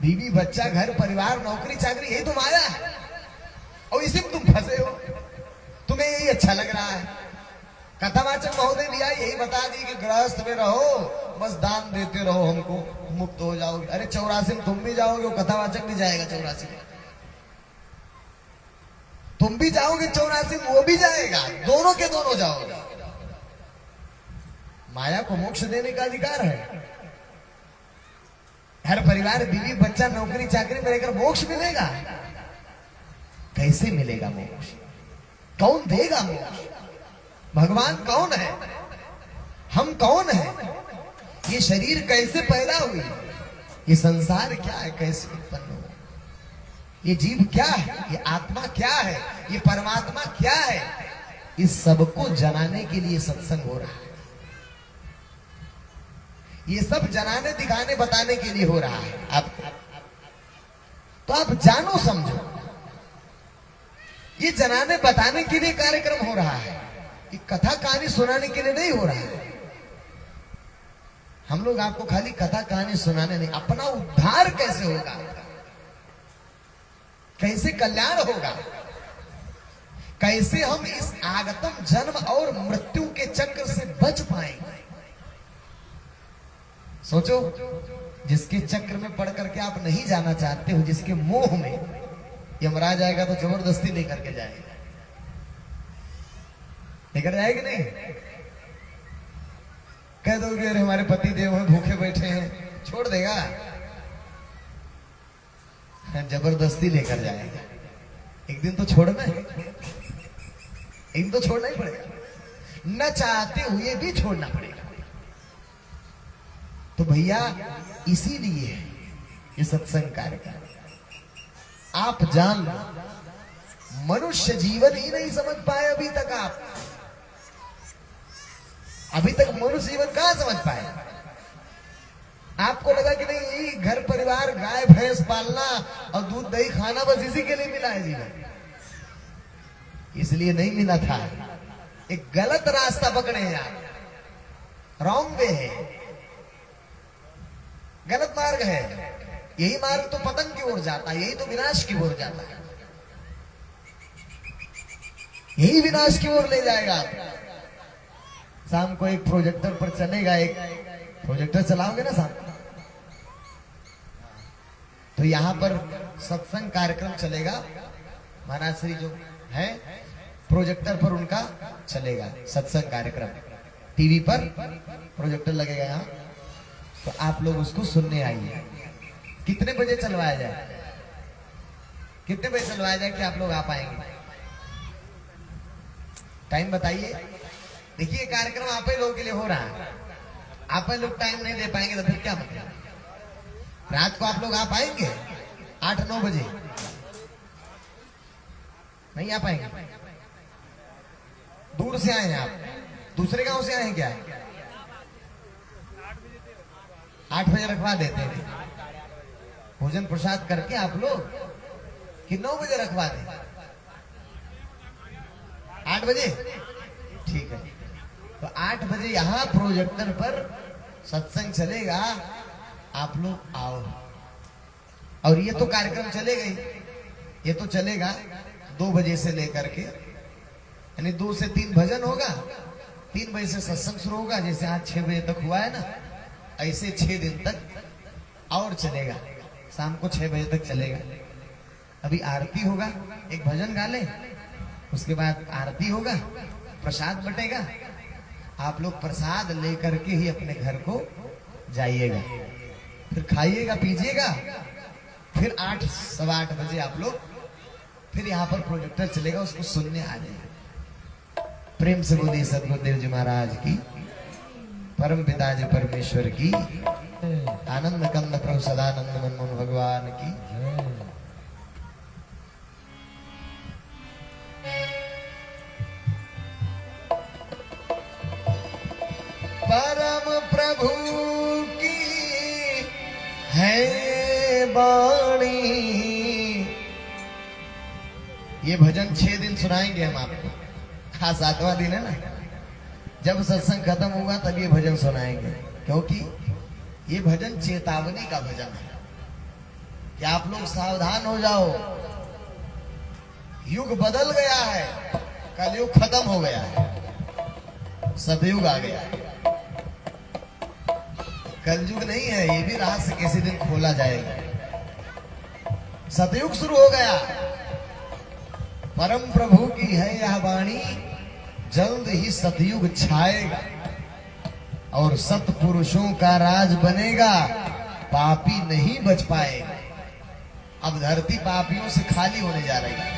बीवी बच्चा घर परिवार नौकरी चाकरी, यही तो माया है, और इसी में तुम फंसे हो। तुम्हें यही अच्छा लग रहा है। कथावाचक महोदय भी आई यही बता दी कि गृहस्थ में रहो, बस दान देते रहो, हमको मुक्त हो जाओगे। अरे 84 में तुम भी जाओगे, कथावाचक भी जाएगा 84 में, तुम भी जाओगे 84 में, वो भी जाएगा, दोनों के दोनों जाओगे। माया को मोक्ष देने का अधिकार है। हर परिवार बीवी बच्चा नौकरी चाकरी में रहकर मोक्ष मिलेगा? कैसे मिलेगा मोक्ष? कौन देगा मोक्ष? भगवान कौन है? हम कौन है? ये शरीर कैसे पैदा हुई? ये संसार क्या है, कैसे उत्पन्न हुआ? ये जीव क्या है? ये आत्मा क्या है? ये परमात्मा क्या है? इस सबको जनाने के लिए सत्संग हो रहा है। ये सब जनाने दिखाने बताने के लिए हो रहा है आपको। तो आप जानो समझो, ये जनाने बताने के लिए कार्यक्रम हो रहा है, ये कथा कहानी सुनाने के लिए नहीं हो रहा है। हम लोग आपको खाली कथा कहानी सुनाने नहीं, अपना उद्धार कैसे होगा, कैसे कल्याण होगा, कैसे हम इस आगतम जन्म और मृत्यु के चक्र से बच पाएंगे। सोचो, जिसके चक्र में पड़ करके आप नहीं जाना चाहते हो, जिसके मोह में यमराज आएगा तो जबरदस्ती लेकर के जाएगा, लेकर जाएगा नहीं? कह दोगे अरे हमारे पति देव हैं, भूखे बैठे हैं, छोड़ देगा? जबरदस्ती लेकर जाएगा। एक दिन तो छोड़ना है, एक दिन तो छोड़ना ही पड़ेगा, न चाहते हुए भी छोड़ना पड़ेगा। तो भैया इसीलिए ये सत्संग कार्यक्रम आप जान लो। मनुष्य जीवन ही नहीं समझ पाए अभी तक आप। अभी तक मनुष्य जीवन कहां समझ पाए। आपको लगा कि नहीं यही घर परिवार गाय भैंस पालना और दूध दही खाना बस इसी के लिए मिला है जीवन, इसलिए नहीं मिला था। एक गलत रास्ता पकड़े हैं आप, रॉन्ग वे है, गलत मार्ग है। यही मार्ग तो पतन की ओर जाता है, यही तो विनाश की ओर जाता है, यही विनाश की ओर ले जाएगा आप। शाम को एक प्रोजेक्टर पर चलेगा, एक प्रोजेक्टर चलाओगे ना शाम को, तो यहां पर सत्संग कार्यक्रम चलेगा। महाराज श्री जो है प्रोजेक्टर पर उनका चलेगा सत्संग कार्यक्रम, टीवी पर प्रोजेक्टर लगेगा यहाँ, तो आप लोग उसको सुनने आइए। कितने बजे चलवाया जाए, कितने बजे चलवाया जाए कि आप लोग आ पाएंगे? टाइम बताइए। देखिए कार्यक्रम आप ही लोगों के लिए हो रहा है, आप ही लोग टाइम नहीं दे पाएंगे तो फिर क्या मतलब। रात को आप लोग आ पाएंगे 8-9 बजे? नहीं आ पाएंगे, दूर से आए हैं आप, दूसरे गांव से आए हैं क्या? 8 बजे रखवा देते हैं भोजन प्रसाद करके आप लोग, कि 9 बजे रखवा दें? 8 बजे ठीक है। तो 8 बजे यहां प्रोजेक्टर पर सत्संग चलेगा, आप लोग आओ। और ये तो कार्यक्रम चलेगा ही, ये तो चलेगा 2 बजे से लेकर के, यानी 2 से 3 भजन होगा, 3 बजे से सत्संग शुरू होगा। जैसे आज 6 बजे तक हुआ है ना, ऐसे 6 दिन तक और चलेगा, शाम को 6 बजे तक चलेगा। अभी आरती होगा, एक भजन गा लें, उसके बाद आरती होगा, प्रसाद बटेगा, आप लोग प्रसाद लेकर के ही अपने घर को जाइएगा, फिर खाइएगा पीजिएगा, फिर 8 सवा 8 बजे आप लोग फिर यहाँ पर प्रोजेक्टर चलेगा, उसको सुनने आ जाएगा। प्रेम से बोलिए सदगुरुदेव जी महाराज की, परम पिता जी परमेश्वर की, आनंद कंद प्रभु सदानंद मनमोहन भगवान की। परम प्रभु की है वाणी। ये भजन 6 दिन सुनाएंगे हम आपको, हाँ 7वां दिन है ना, जब सत्संग खत्म होगा तब ये भजन सुनाएंगे, क्योंकि ये भजन चेतावनी का भजन है कि आप लोग सावधान हो जाओ, युग बदल गया है, कलयुग खत्म हो गया है, सतयुग आ गया है। कलयुग नहीं है, ये भी रहस्य किसी दिन खोला जाएगा। सतयुग शुरू हो गया। परम प्रभु की है यह वाणी, जल्द ही सतयुग छाएगा और सतपुरुषों का राज बनेगा, पापी नहीं बच पाएगा। अब धरती पापियों से खाली होने जा रही है।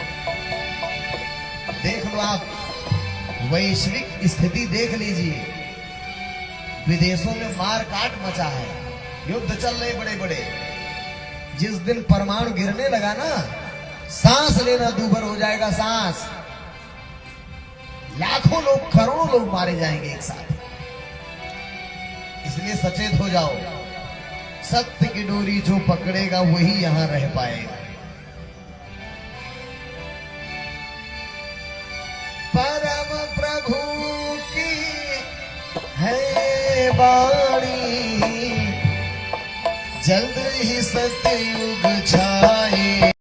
देख लो आप, वैश्विक स्थिति देख लीजिए, विदेशों में मार काट मचा है, युद्ध चल रहे बड़े बड़े। जिस दिन परमाणु गिरने लगा ना, सांस लेना दूभर हो जाएगा, सांस। लाखों लोग, करोड़ों लोग मारे जाएंगे एक साथ। इसलिए सचेत हो जाओ, सत्य की डोरी जो पकड़ेगा वही यहां रह पाएगा। परम प्रभु की है वाणी, जल्द ही सतयुग छाए